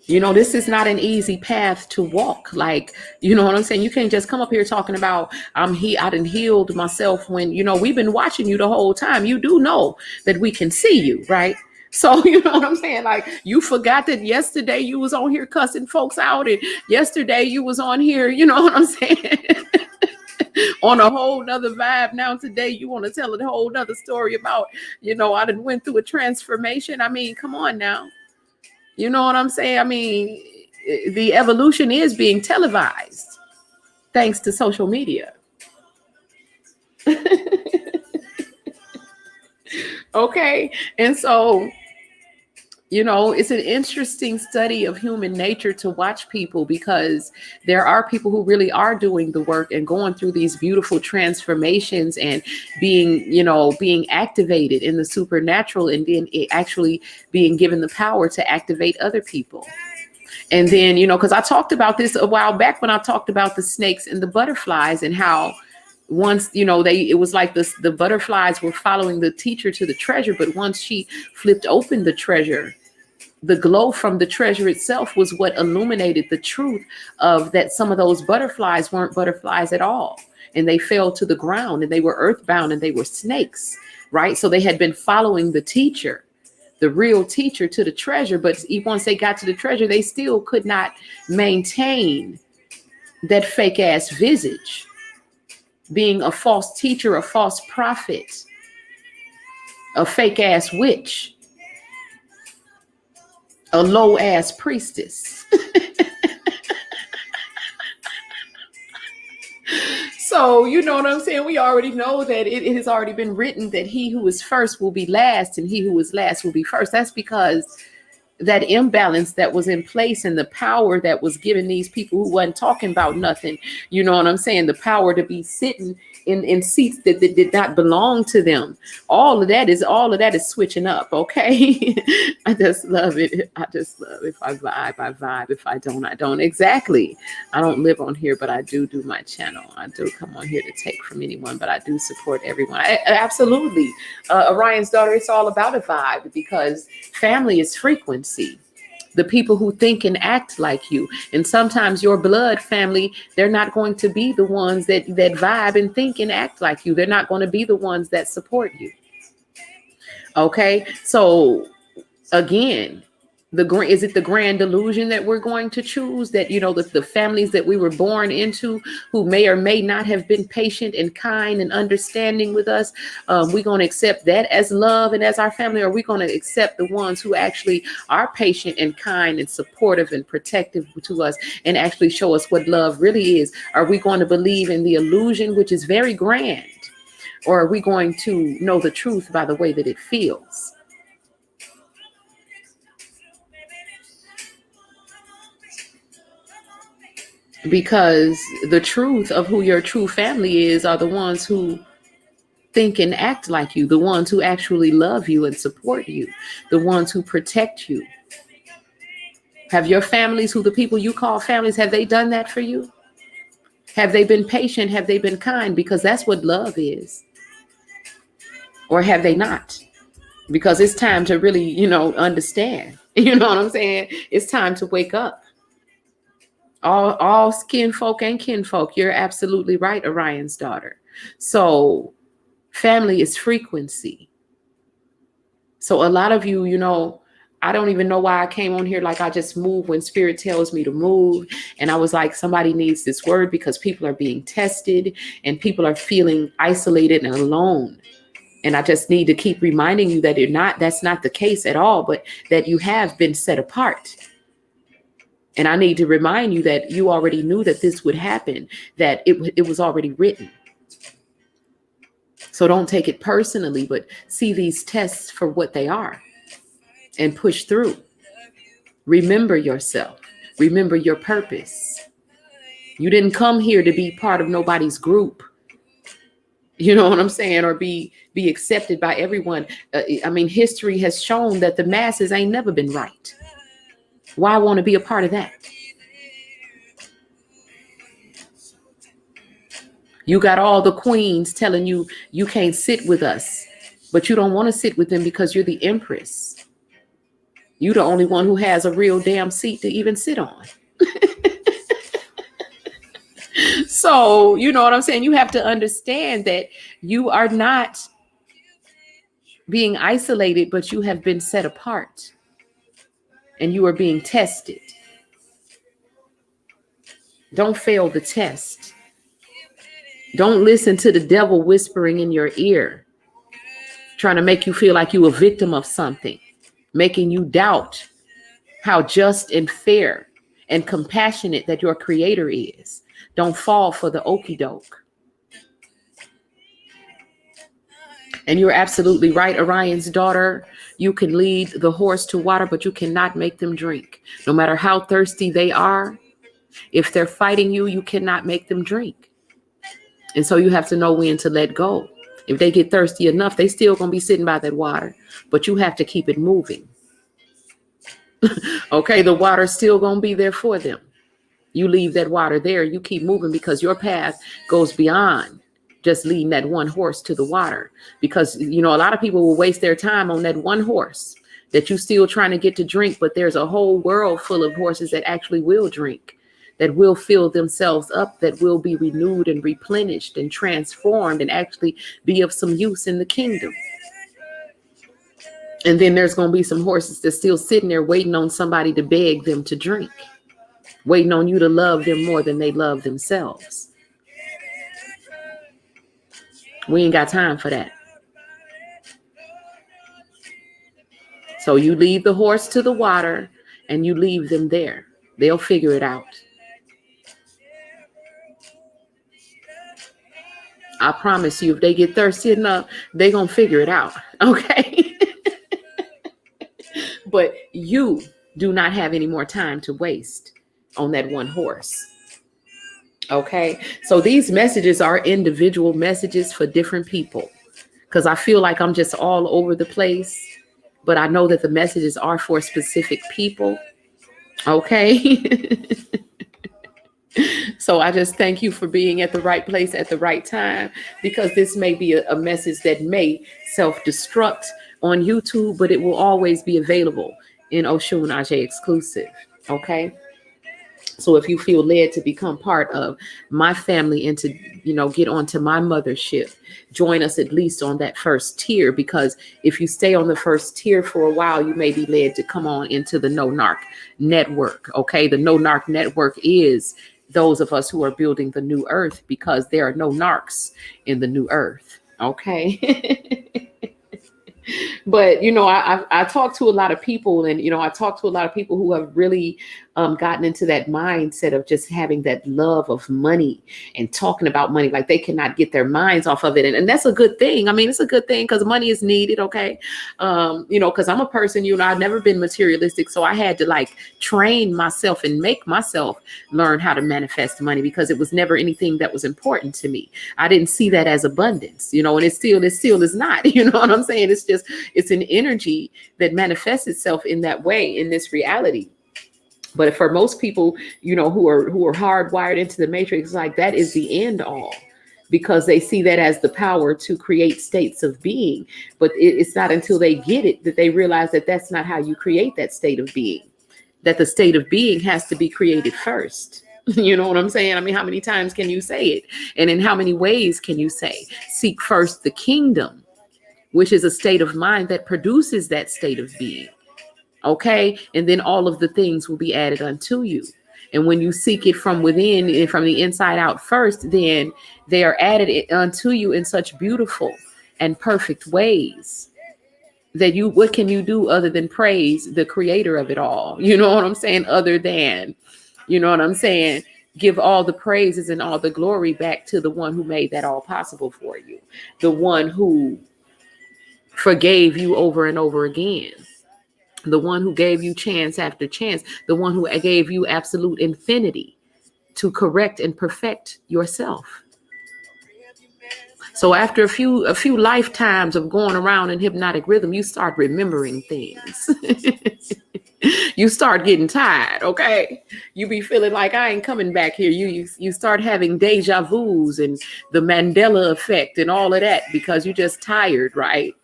This is not an easy path to walk. Like, you know what I'm saying? You can't just come up here talking about I done healed myself when, we've been watching you the whole time. You do know that we can see you, right? So, you know what I'm saying? Like, you forgot that yesterday you was on here cussing folks out, and yesterday you was on here, you know what I'm saying? On a whole nother vibe. Now today you want to tell a whole nother story about, I done went through a transformation. I mean, come on now. You know what I'm saying? I mean, the evolution is being televised thanks to social media. Okay. And so, it's an interesting study of human nature to watch people, because there are people who really are doing the work and going through these beautiful transformations and being activated in the supernatural, and then actually being given the power to activate other people. And then, because I talked about this a while back when I talked about the snakes and the butterflies, and how once, it was like the butterflies were following the teacher to the treasure. But once she flipped open the treasure, the glow from the treasure itself was what illuminated the truth of that some of those butterflies weren't butterflies at all. And they fell to the ground, and they were earthbound, and they were snakes, right? So they had been following the teacher, the real teacher, to the treasure. But once they got to the treasure, they still could not maintain that fake ass visage, being a false teacher, a false prophet, a fake ass witch, a low ass priestess. So, you know what I'm saying? We already know that it has already been written that he who is first will be last, and he who is last will be first. That's because that imbalance that was in place, and the power that was given these people who wasn't talking about nothing, you know what I'm saying? The power to be sitting in seats that did not belong to them. All of that is switching up. Okay. I just love it. I just love, if I vibe, I vibe. If I don't, I don't. Exactly. I don't live on here, but I do my channel. I do come on here to take from anyone, but I do support everyone. Absolutely. Orion's daughter, it's all about a vibe, because family is frequency. The people who think and act like you. And sometimes your blood family, they're not going to be the ones that vibe and think and act like you. They're not going to be the ones that support you. Okay. So again, is it the grand illusion that we're going to choose, that, you know, the families that we were born into, who may or may not have been patient and kind and understanding with us, we're going to accept that as love and as our family? Or are we going to accept the ones who actually are patient and kind and supportive and protective to us and actually show us what love really is? Are we going to believe in the illusion, which is very grand? Or are we going to know the truth by the way that it feels? Because the truth of who your true family is are the ones who think and act like you, the ones who actually love you and support you, the ones who protect you. Have your families, who the people you call families, have they done that for you? Have they been patient? Have they been kind? Because that's what love is. Or have they not? Because it's time to really, you know, understand. You know what I'm saying? It's time to wake up. All skin folk and kinfolk. You're absolutely right, Orion's daughter. So family is frequency. So a lot of you, you know, I don't even know why I came on here. Like, I just move when spirit tells me to move. And I was like, somebody needs this word, because people are being tested and people are feeling isolated and alone. And I just need to keep reminding you that that's not the case at all, but that you have been set apart. And I need to remind you that you already knew that this would happen, that it was already written. So don't take it personally, but see these tests for what they are and push through. Remember yourself. Remember your purpose. You didn't come here to be part of nobody's group. You know what I'm saying? Or be accepted by everyone. I mean, history has shown that the masses ain't never been right. Why want to be a part of that? You got all the queens telling you you can't sit with us, but you don't want to sit with them because you're the empress. You're the only one who has a real damn seat to even sit on. So, you know what I'm saying? You have to understand that you are not being isolated, but you have been set apart and you are being tested. Don't fail the test. Don't listen to the devil whispering in your ear, trying to make you feel like you're a victim of something, making you doubt how just and fair and compassionate that your creator is. Don't fall for the okie doke. And you're absolutely right, Orion's daughter. You can lead the horse to water, but you cannot make them drink. No matter how thirsty they are, if they're fighting you, you cannot make them drink. And so you have to know when to let go. If they get thirsty enough, they still gonna be sitting by that water, but you have to keep it moving. Okay, the water's still gonna be there for them. You leave that water there, you keep moving, because your path goes beyond just leading that one horse to the water. Because, you know, a lot of people will waste their time on that one horse that you still trying to get to drink, but there's a whole world full of horses that actually will drink, that will fill themselves up, that will be renewed and replenished and transformed and actually be of some use in the kingdom. And then there's going to be some horses that's still sitting there waiting on somebody to beg them to drink, waiting on you to love them more than they love themselves. We ain't got time for that. So you lead the horse to the water and you leave them there. They'll figure it out. I promise you, if they get thirsty enough, they're going to figure it out. Okay. But you do not have any more time to waste on that one horse. Okay. So these messages are individual messages for different people, because I feel like I'm just all over the place, but I know that the messages are for specific people. Okay. So I just thank you for being at the right place at the right time, because this may be a message that may self-destruct on YouTube, but it will always be available in Oshun Ajay exclusive. Okay. So if you feel led to become part of my family and to, get onto my mothership, join us at least on that first tier, because if you stay on the first tier for a while, you may be led to come on into the No Narc network. Okay. The No Narc network is those of us who are building the new earth, because there are no narcs in the new earth. Okay. But I talk to a lot of people, and I talk to a lot of people who have really gotten into that mindset of just having that love of money and talking about money, like they cannot get their minds off of it. And that's a good thing. I mean, it's a good thing, because money is needed. Okay. Because I'm a person, I've never been materialistic, so I had to like train myself and make myself learn how to manifest money, because it was never anything that was important to me. I didn't see that as abundance, and it still is not. You know what I'm saying? It's an energy that manifests itself in that way, in this reality. But for most people, who are hardwired into the matrix, like that is the end all, because they see that as the power to create states of being. But it's not until they get it that they realize that that's not how you create that state of being, that the state of being has to be created first. You know what I'm saying? I mean, how many times can you say it? And in how many ways can you say, seek first the kingdom, which is a state of mind that produces that state of being. Okay. And then all of the things will be added unto you. And when you seek it from within and from the inside out first, then they are added unto you in such beautiful and perfect ways that what can you do other than praise the creator of it all? You know what I'm saying? Other than, give all the praises and all the glory back to the one who made that all possible for you. The one who forgave you over and over again. The one who gave you chance after chance, the one who gave you absolute infinity to correct and perfect yourself. So after a few lifetimes of going around in hypnotic rhythm, you start remembering things. You start getting tired, okay? You be feeling like I ain't coming back here. You start having deja vus and the Mandela effect and all of that, because you're just tired, right?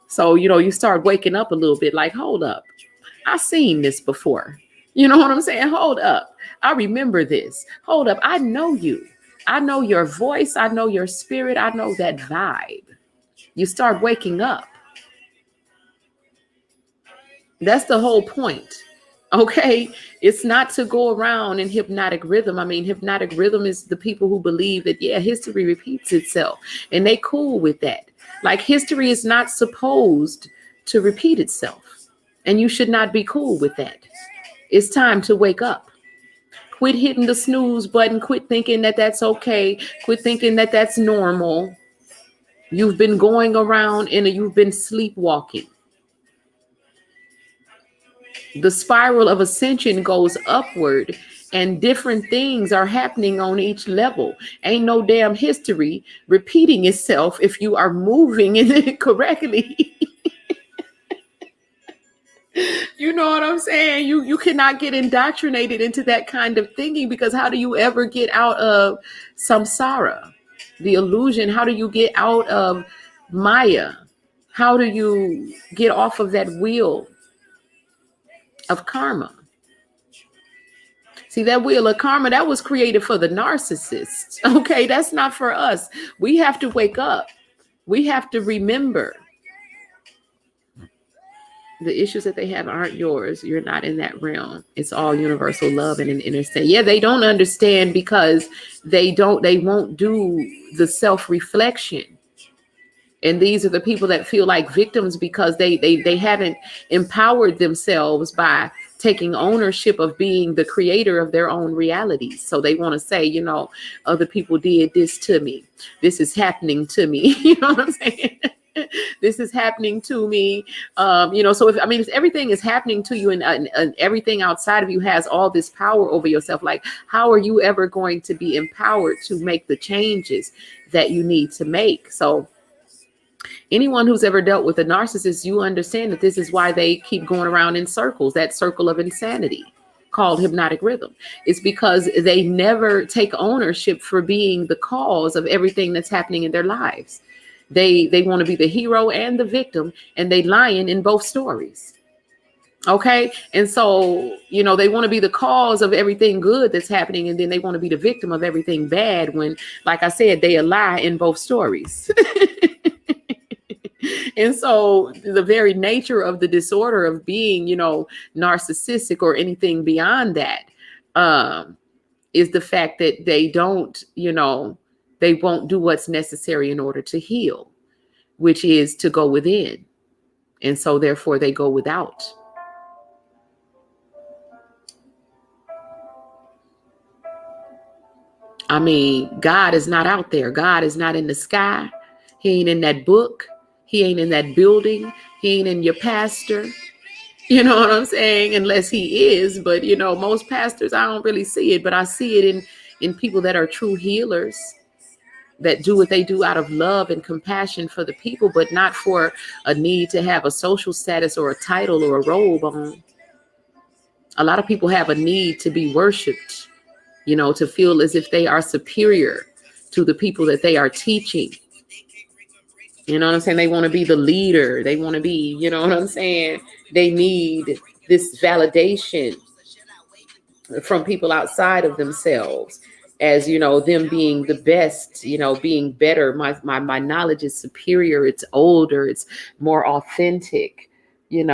So, you start waking up a little bit like, hold up, I seen this before. You know what I'm saying? Hold up. I remember this. Hold up. I know you. I know your voice. I know your spirit. I know that vibe. You start waking up. That's the whole point. Okay. It's not to go around in hypnotic rhythm. I mean, hypnotic rhythm is the people who believe that, history repeats itself, and they cool with that. Like, history is not supposed to repeat itself, and you should not be cool with that. It's time to wake up. Quit hitting the snooze button. Quit thinking that that's okay. Quit thinking that that's normal. You've been going around you've been sleepwalking. The spiral of ascension goes upward, and different things are happening on each level. Ain't no damn history repeating itself if you are moving in it correctly. You know what I'm saying? You cannot get indoctrinated into that kind of thinking, because how do you ever get out of samsara, the illusion? How do you get out of Maya? How do you get off of that wheel of karma? See, that wheel of karma, that was created for the narcissists. Okay, that's not for us. We have to wake up. We have to remember the issues that they have aren't yours. You're not in that realm. It's all universal love and an understand. Yeah, they don't understand because they won't do the self-reflection. And these are the people that feel like victims because they haven't empowered themselves by taking ownership of being the creator of their own realities. So they want to say, other people did this to me. This is happening to me. You know what I'm saying? This is happening to me. So if everything is happening to you and everything outside of you has all this power over yourself, like, how are you ever going to be empowered to make the changes that you need to make? So anyone who's ever dealt with a narcissist, you understand that this is why they keep going around in circles, that circle of insanity called hypnotic rhythm. It's because they never take ownership for being the cause of everything that's happening in their lives. They want to be the hero and the victim, and they lying in both stories. Okay. And so, they want to be the cause of everything good that's happening, and then they want to be the victim of everything bad when, like I said, they lie in both stories. And so the very nature of the disorder of being, narcissistic or anything beyond that, is the fact that they don't, they won't do what's necessary in order to heal, which is to go within. And so therefore they go without. God is not out there. God is not in the sky. He ain't in that book. He ain't in that building. He ain't in your pastor. You know what I'm saying? Unless he is. But, most pastors, I don't really see it. But I see it in people that are true healers, that do what they do out of love and compassion for the people, but not for a need to have a social status or a title or a robe on. A lot of people have a need to be worshiped, to feel as if they are superior to the people that they are teaching. You know what I'm saying? They want to be the leader. They want to be, you know what I'm saying? They need this validation from people outside of themselves as, them being the best, being better. My knowledge is superior. It's older. It's more authentic, and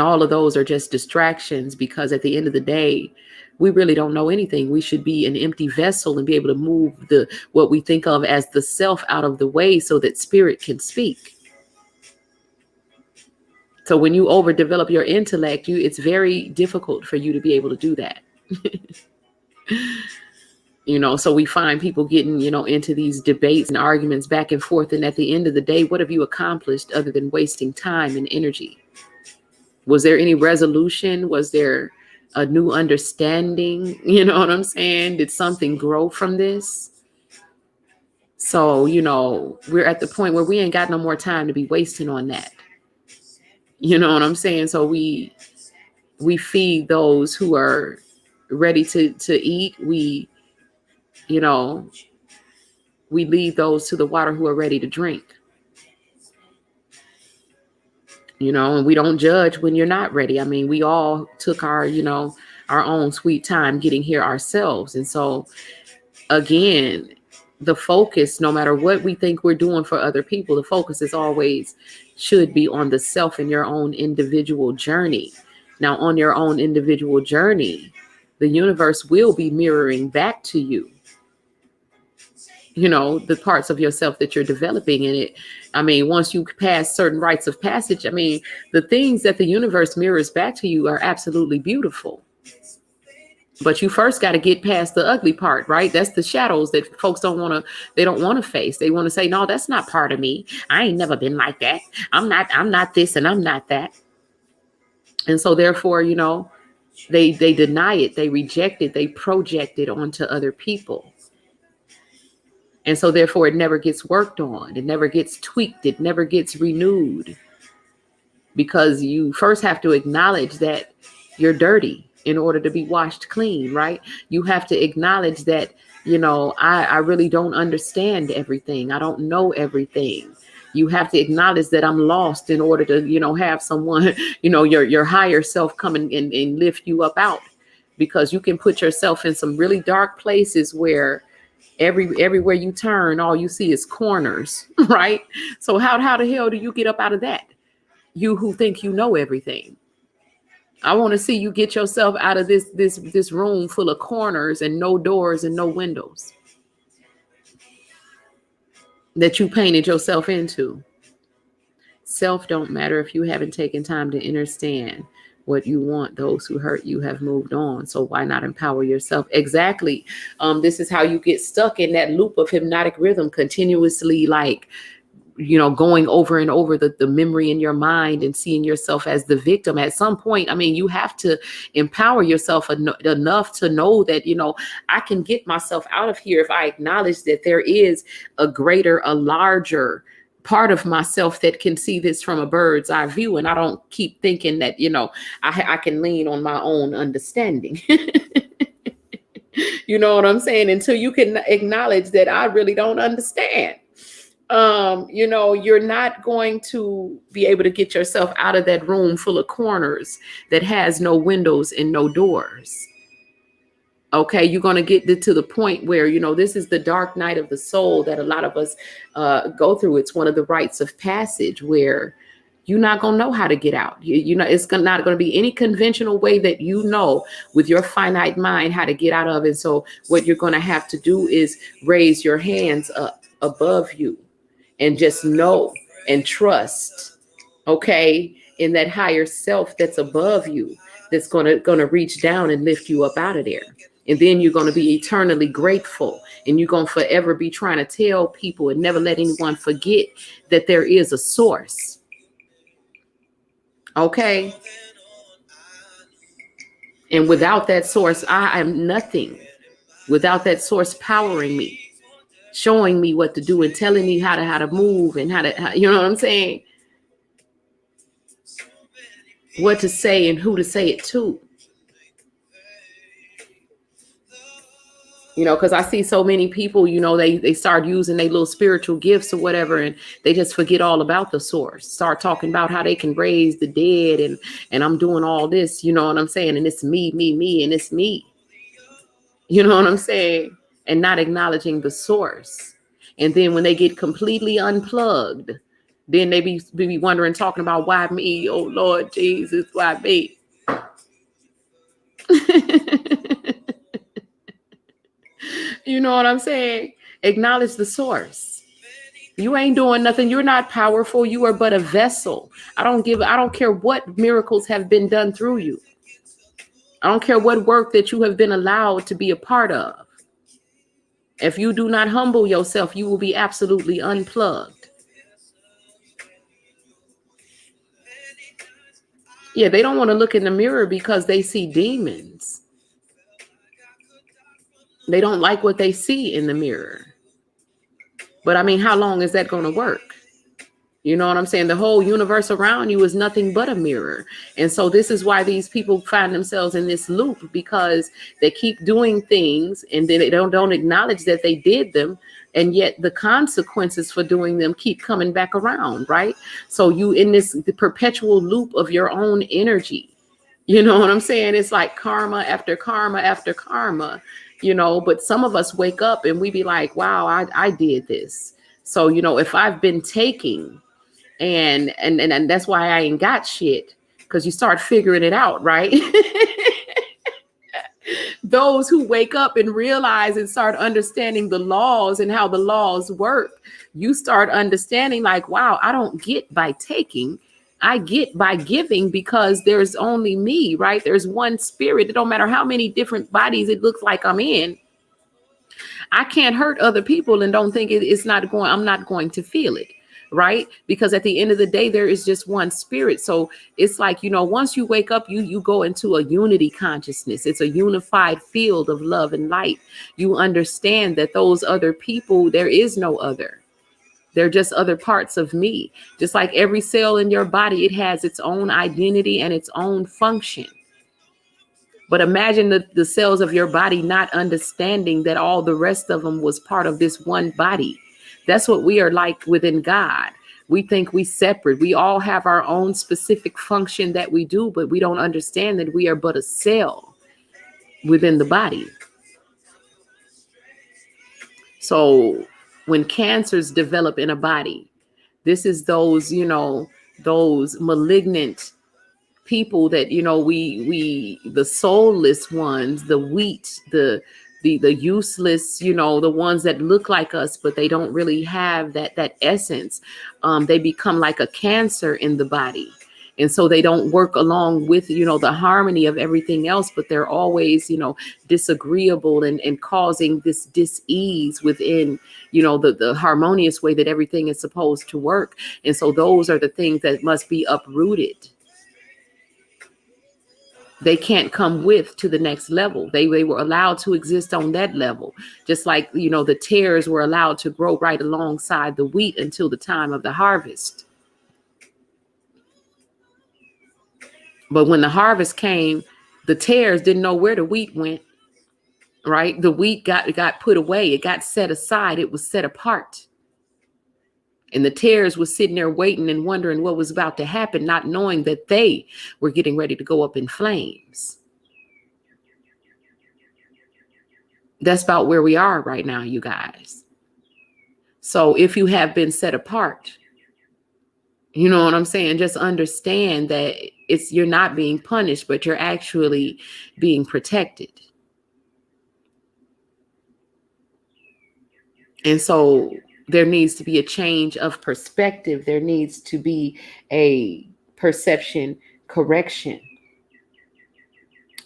all of those are just distractions, because at the end of the day, we really don't know anything. We should be an empty vessel and be able to move what we think of as the self out of the way so that spirit can speak. So when you overdevelop your intellect, it's very difficult for you to be able to do that. So we find people getting, into these debates and arguments back and forth. And at the end of the day, what have you accomplished other than wasting time and energy? Was there any resolution? Was there a new understanding? You know what I'm saying? Did something grow from this? So, we're at the point where we ain't got no more time to be wasting on that. You know what I'm saying? So we feed those who are ready to eat. We lead those to the water who are ready to drink. And we don't judge when you're not ready. We all took our own sweet time getting here ourselves. And so again, the focus, no matter what we think we're doing for other people, the focus is always should be on the self and your own individual journey. Now, on your own individual journey, the universe will be mirroring back to you, the parts of yourself that you're developing in it. Once you pass certain rites of passage, the things that the universe mirrors back to you are absolutely beautiful. But you first got to get past the ugly part, right? That's the shadows that folks don't want to face. They want to say, no, that's not part of me. I ain't never been like that. I'm not this and I'm not that. And so therefore, they deny it, they reject it, they project it onto other people. And so therefore it never gets worked on. It never gets tweaked. It never gets renewed, because you first have to acknowledge that you're dirty in order to be washed clean, right? You have to acknowledge that, I really don't understand everything. I don't know everything. You have to acknowledge that I'm lost in order to, have someone, your higher self come and lift you up out, because you can put yourself in some really dark places where everywhere you turn, all you see is corners, right? So how the hell do you get up out of that? You who think you know everything. I want to see you get yourself out of this room full of corners and no doors and no windows that you painted yourself into. Self don't matter if you haven't taken time to understand what you want. Those who hurt you have moved on. So why not empower yourself? Exactly. This is how you get stuck in that loop of hypnotic rhythm, continuously going over and over the memory in your mind and seeing yourself as the victim. At some point, I mean, you have to empower yourself enough to know that, I can get myself out of here if I acknowledge that there is a larger part of myself that can see this from a bird's eye view. And I don't keep thinking that, I can lean on my own understanding. You know what I'm saying? Until you can acknowledge that I really don't understand. You're not going to be able to get yourself out of that room full of corners that has no windows and no doors. Okay, you're going to get to the point where, this is the dark night of the soul that a lot of us go through. It's one of the rites of passage where you're not going to know how to get out. It's not going to be any conventional way that with your finite mind how to get out of it. So what you're going to have to do is raise your hands up above you and just know and trust, okay, in that higher self that's above you, that's going to reach down and lift you up out of there. And then you're going to be eternally grateful, and you're going to forever be trying to tell people and never let anyone forget that there is a source. Okay. And without that source, I am nothing. Without that source powering me, showing me what to do and telling me how to move and how you know what I'm saying? What to say and who to say it to. Because I see so many people, they start using their little spiritual gifts or whatever, and they just forget all about the source. Start talking about how they can raise the dead and I'm doing all this, you know what I'm saying? And it's me, and it's me. You know what I'm saying? And not acknowledging the source. And then when they get completely unplugged, then they be wondering, talking about why me? Oh, Lord Jesus, why me? You know what I'm saying? Acknowledge the source. You ain't doing nothing. You're not powerful. You are but a vessel. I don't care what miracles have been done through you. I don't care what work that you have been allowed to be a part of. If you do not humble yourself, you will be absolutely unplugged. Yeah, they don't want to look in the mirror because they see demons. They don't like what they see in the mirror. But I mean, how long is that going to work? You know what I'm saying? The whole universe around you is nothing but a mirror. And so this is why these people find themselves in this loop, because they keep doing things and then they don't acknowledge that they did them. And yet the consequences for doing them keep coming back around, right? So you in the perpetual loop of your own energy. You know what I'm saying? It's like karma after karma after karma, but some of us wake up and we be like, wow, I did this. So, if I've been taking and that's why I ain't got shit, because you start figuring it out, right? Those who wake up and realize and start understanding the laws and how the laws work, you start understanding like, wow, I don't get by taking. I get by giving, because there's only me, right? There's one spirit. It don't matter how many different bodies it looks like I'm in. I can't hurt other people and don't think I'm not going to feel it, right? Because at the end of the day, there is just one spirit. So it's like, once you wake up, you go into a unity consciousness. It's a unified field of love and light. You understand that those other people, there is no other. They're just other parts of me. Just like every cell in your body, it has its own identity and its own function. But imagine the cells of your body not understanding that all the rest of them was part of this one body. That's what we are like within God. We think we separate. We all have our own specific function that we do, but we don't understand that we are but a cell within the body. So when cancers develop in a body, this is those malignant people that, we the soulless ones, the weak, the useless, the ones that look like us, but they don't really have that essence. They become like a cancer in the body. And so they don't work along with, the harmony of everything else, but they're always, disagreeable and causing this dis-ease within, the harmonious way that everything is supposed to work. And so those are the things that must be uprooted. They can't come with to the next level. They were allowed to exist on that level, just like, the tares were allowed to grow right alongside the wheat until the time of the harvest. But when the harvest came, the tares didn't know where the wheat went, right? The wheat got put away. It got set aside. It was set apart. And the tares was sitting there waiting and wondering what was about to happen, not knowing that they were getting ready to go up in flames. That's about where we are right now, you guys. So if you have been set apart, you know what I'm saying? Just understand that you're not being punished, but you're actually being protected. And so there needs to be a change of perspective. There needs to be a perception correction,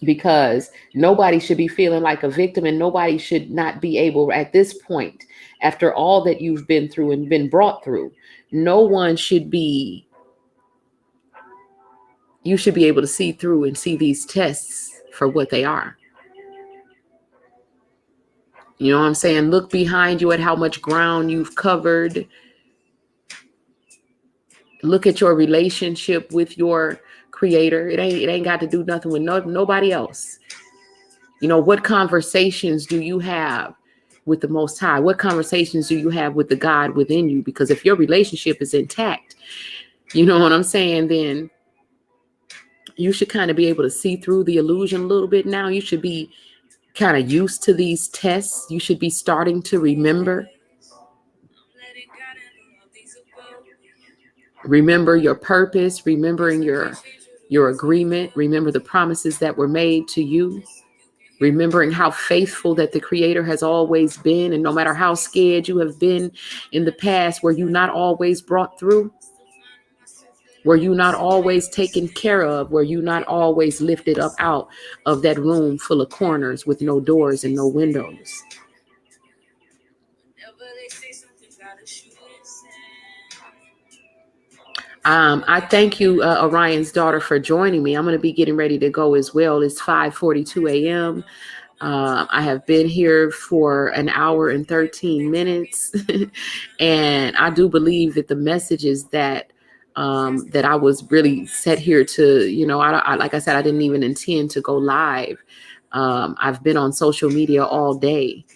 because nobody should be feeling like a victim, and nobody should not be able at this point, after all that you've been through and been brought through, no one should be, you should be able to see through and see these tests for what they are. You know what I'm saying? Look behind you at how much ground you've covered. Look at your relationship with your creator. It ain't got to do nothing with nobody else. What conversations do you have with the Most High? What conversations do you have with the God within you? Because if your relationship is intact, you know what I'm saying, then you should kind of be able to see through the illusion a little bit now. You should be kind of used to these tests. You should be starting to remember your purpose, remembering your agreement, remember the promises that were made to you, remembering how faithful that the Creator has always been. And no matter how scared you have been in the past, were you not always brought through? Were you not always taken care of? Were you not always lifted up out of that room full of corners with no doors and no windows? I thank you, Orion's daughter, for joining me. I'm going to be getting ready to go as well. It's 5:42 a.m. I have been here for an hour and 13 minutes. And I do believe that the messages that I was really set here to, like I said, I didn't even intend to go live. I've been on social media all day.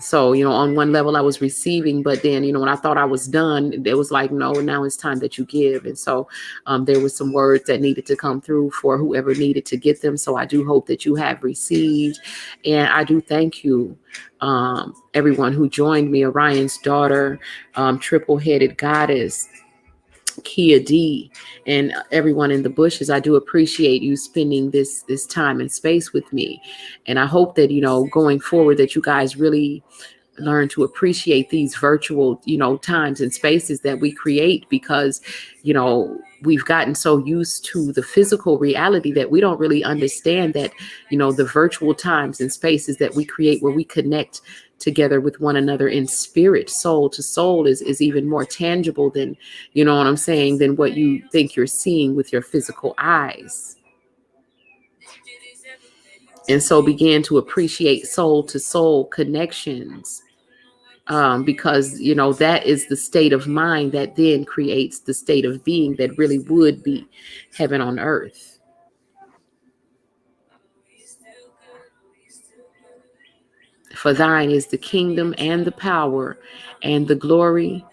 So, on one level I was receiving, but then, when I thought I was done, it was like, no, now it's time that you give. And so there was some words that needed to come through for whoever needed to get them. So I do hope that you have received. And I do thank you, everyone who joined me, Orion's daughter, triple-headed goddess, Kia D, and everyone in the bushes. I do appreciate you spending this time and space with me. And I hope that, going forward, that you guys really learn to appreciate these virtual, times and spaces that we create, because, we've gotten so used to the physical reality that we don't really understand that, the virtual times and spaces that we create where we connect together with one another in spirit, soul to soul, is even more tangible than, you know what I'm saying, than what you think you're seeing with your physical eyes. And so begin to appreciate soul to soul connections, because, that is the state of mind that then creates the state of being that really would be heaven on earth. For thine is the kingdom and the power and the glory.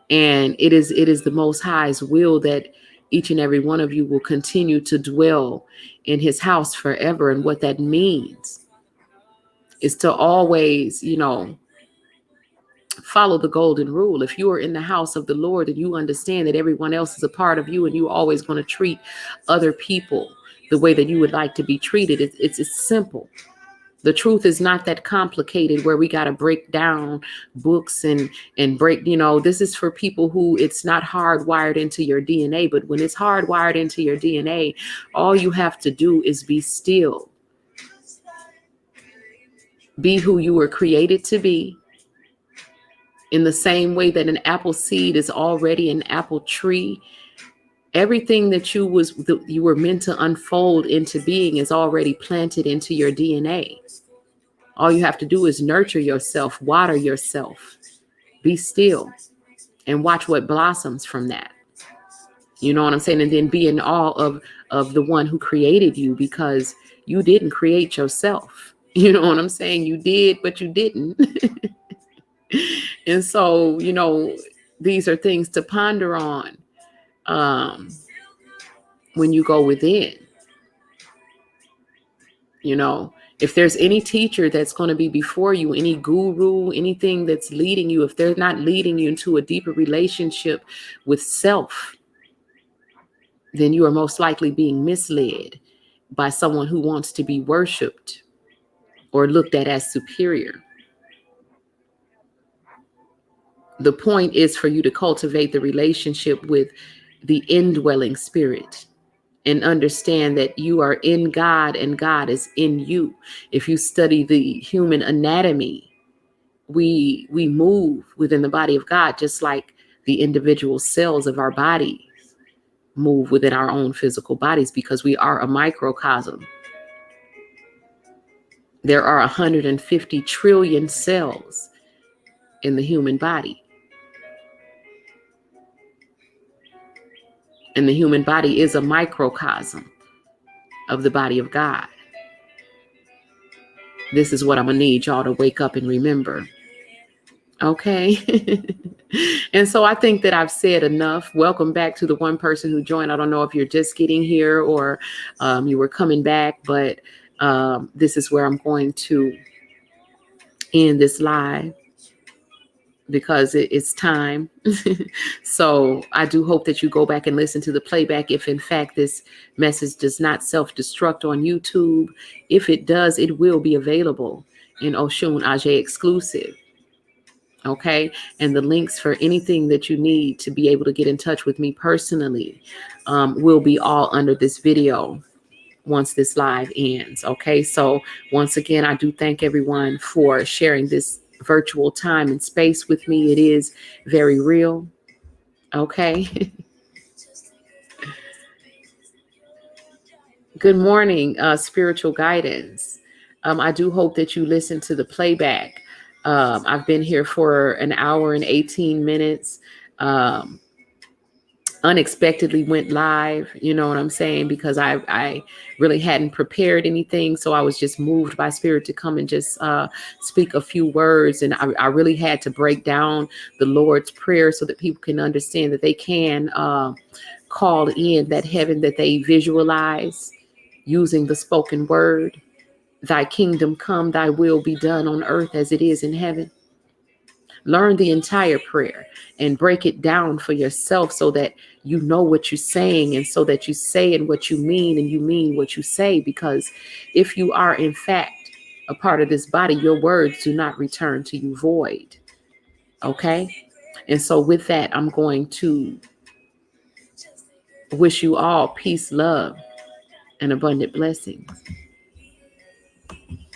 And it is the Most High's will that each and every one of you will continue to dwell in his house forever. And what that means is to always, follow the golden rule. If you are in the house of the Lord and you understand that everyone else is a part of you, and you're always going to treat other people the way that you would like to be treated, it's simple. The truth is not that complicated where we got to break down books and break, this is for people who it's not hardwired into your DNA. But when it's hardwired into your DNA, all you have to do is be still. Be who you were created to be. In the same way that an apple seed is already an apple tree, everything that you were meant to unfold into being is already planted into your DNA. All you have to do is nurture yourself, water yourself, be still, and watch what blossoms from that. You know what I'm saying? And then be in awe of the one who created you, because you didn't create yourself. You know what I'm saying? You did, but you didn't. And so, these are things to ponder on when you go within. If there's any teacher that's going to be before you, any guru, anything that's leading you, if they're not leading you into a deeper relationship with self, then you are most likely being misled by someone who wants to be worshiped or looked at as superior. The point is for you to cultivate the relationship with the indwelling spirit and understand that you are in God and God is in you. If you study the human anatomy, we move within the body of God just like the individual cells of our body move within our own physical bodies, because we are a microcosm. There are 150 trillion cells in the human body. And the human body is a microcosm of the body of God. This is what I'm going to need y'all to wake up and remember. Okay. And so I think that I've said enough. Welcome back to the one person who joined. I don't know if you're just getting here or you were coming back, but this is where I'm going to end this live, because it's time. So I do hope that you go back and listen to the playback. If in fact this message does not self-destruct on YouTube, if it does, it will be available in Oshun Ajay exclusive. Okay. And the links for anything that you need to be able to get in touch with me personally will be all under this video once this live ends. Okay. So once again, I do thank everyone for sharing this virtual time and space with me. It is very real. Okay. Good morning, spiritual guidance. I do hope that you listen to the playback. I've been here for an hour and 18 minutes. Unexpectedly went live, you know what I'm saying? Because I really hadn't prepared anything. So I was just moved by spirit to come and just speak a few words. And I really had to break down the Lord's Prayer so that people can understand that they can call in that heaven that they visualize using the spoken word. Thy kingdom come, thy will be done on earth as it is in heaven. Learn the entire prayer and break it down for yourself so that you know what you're saying, and so that you say and what you mean and you mean what you say. Because if you are in fact a part of this body, your words do not return to you void. Okay. And so with that, I'm going to wish you all peace, love, and abundant blessings.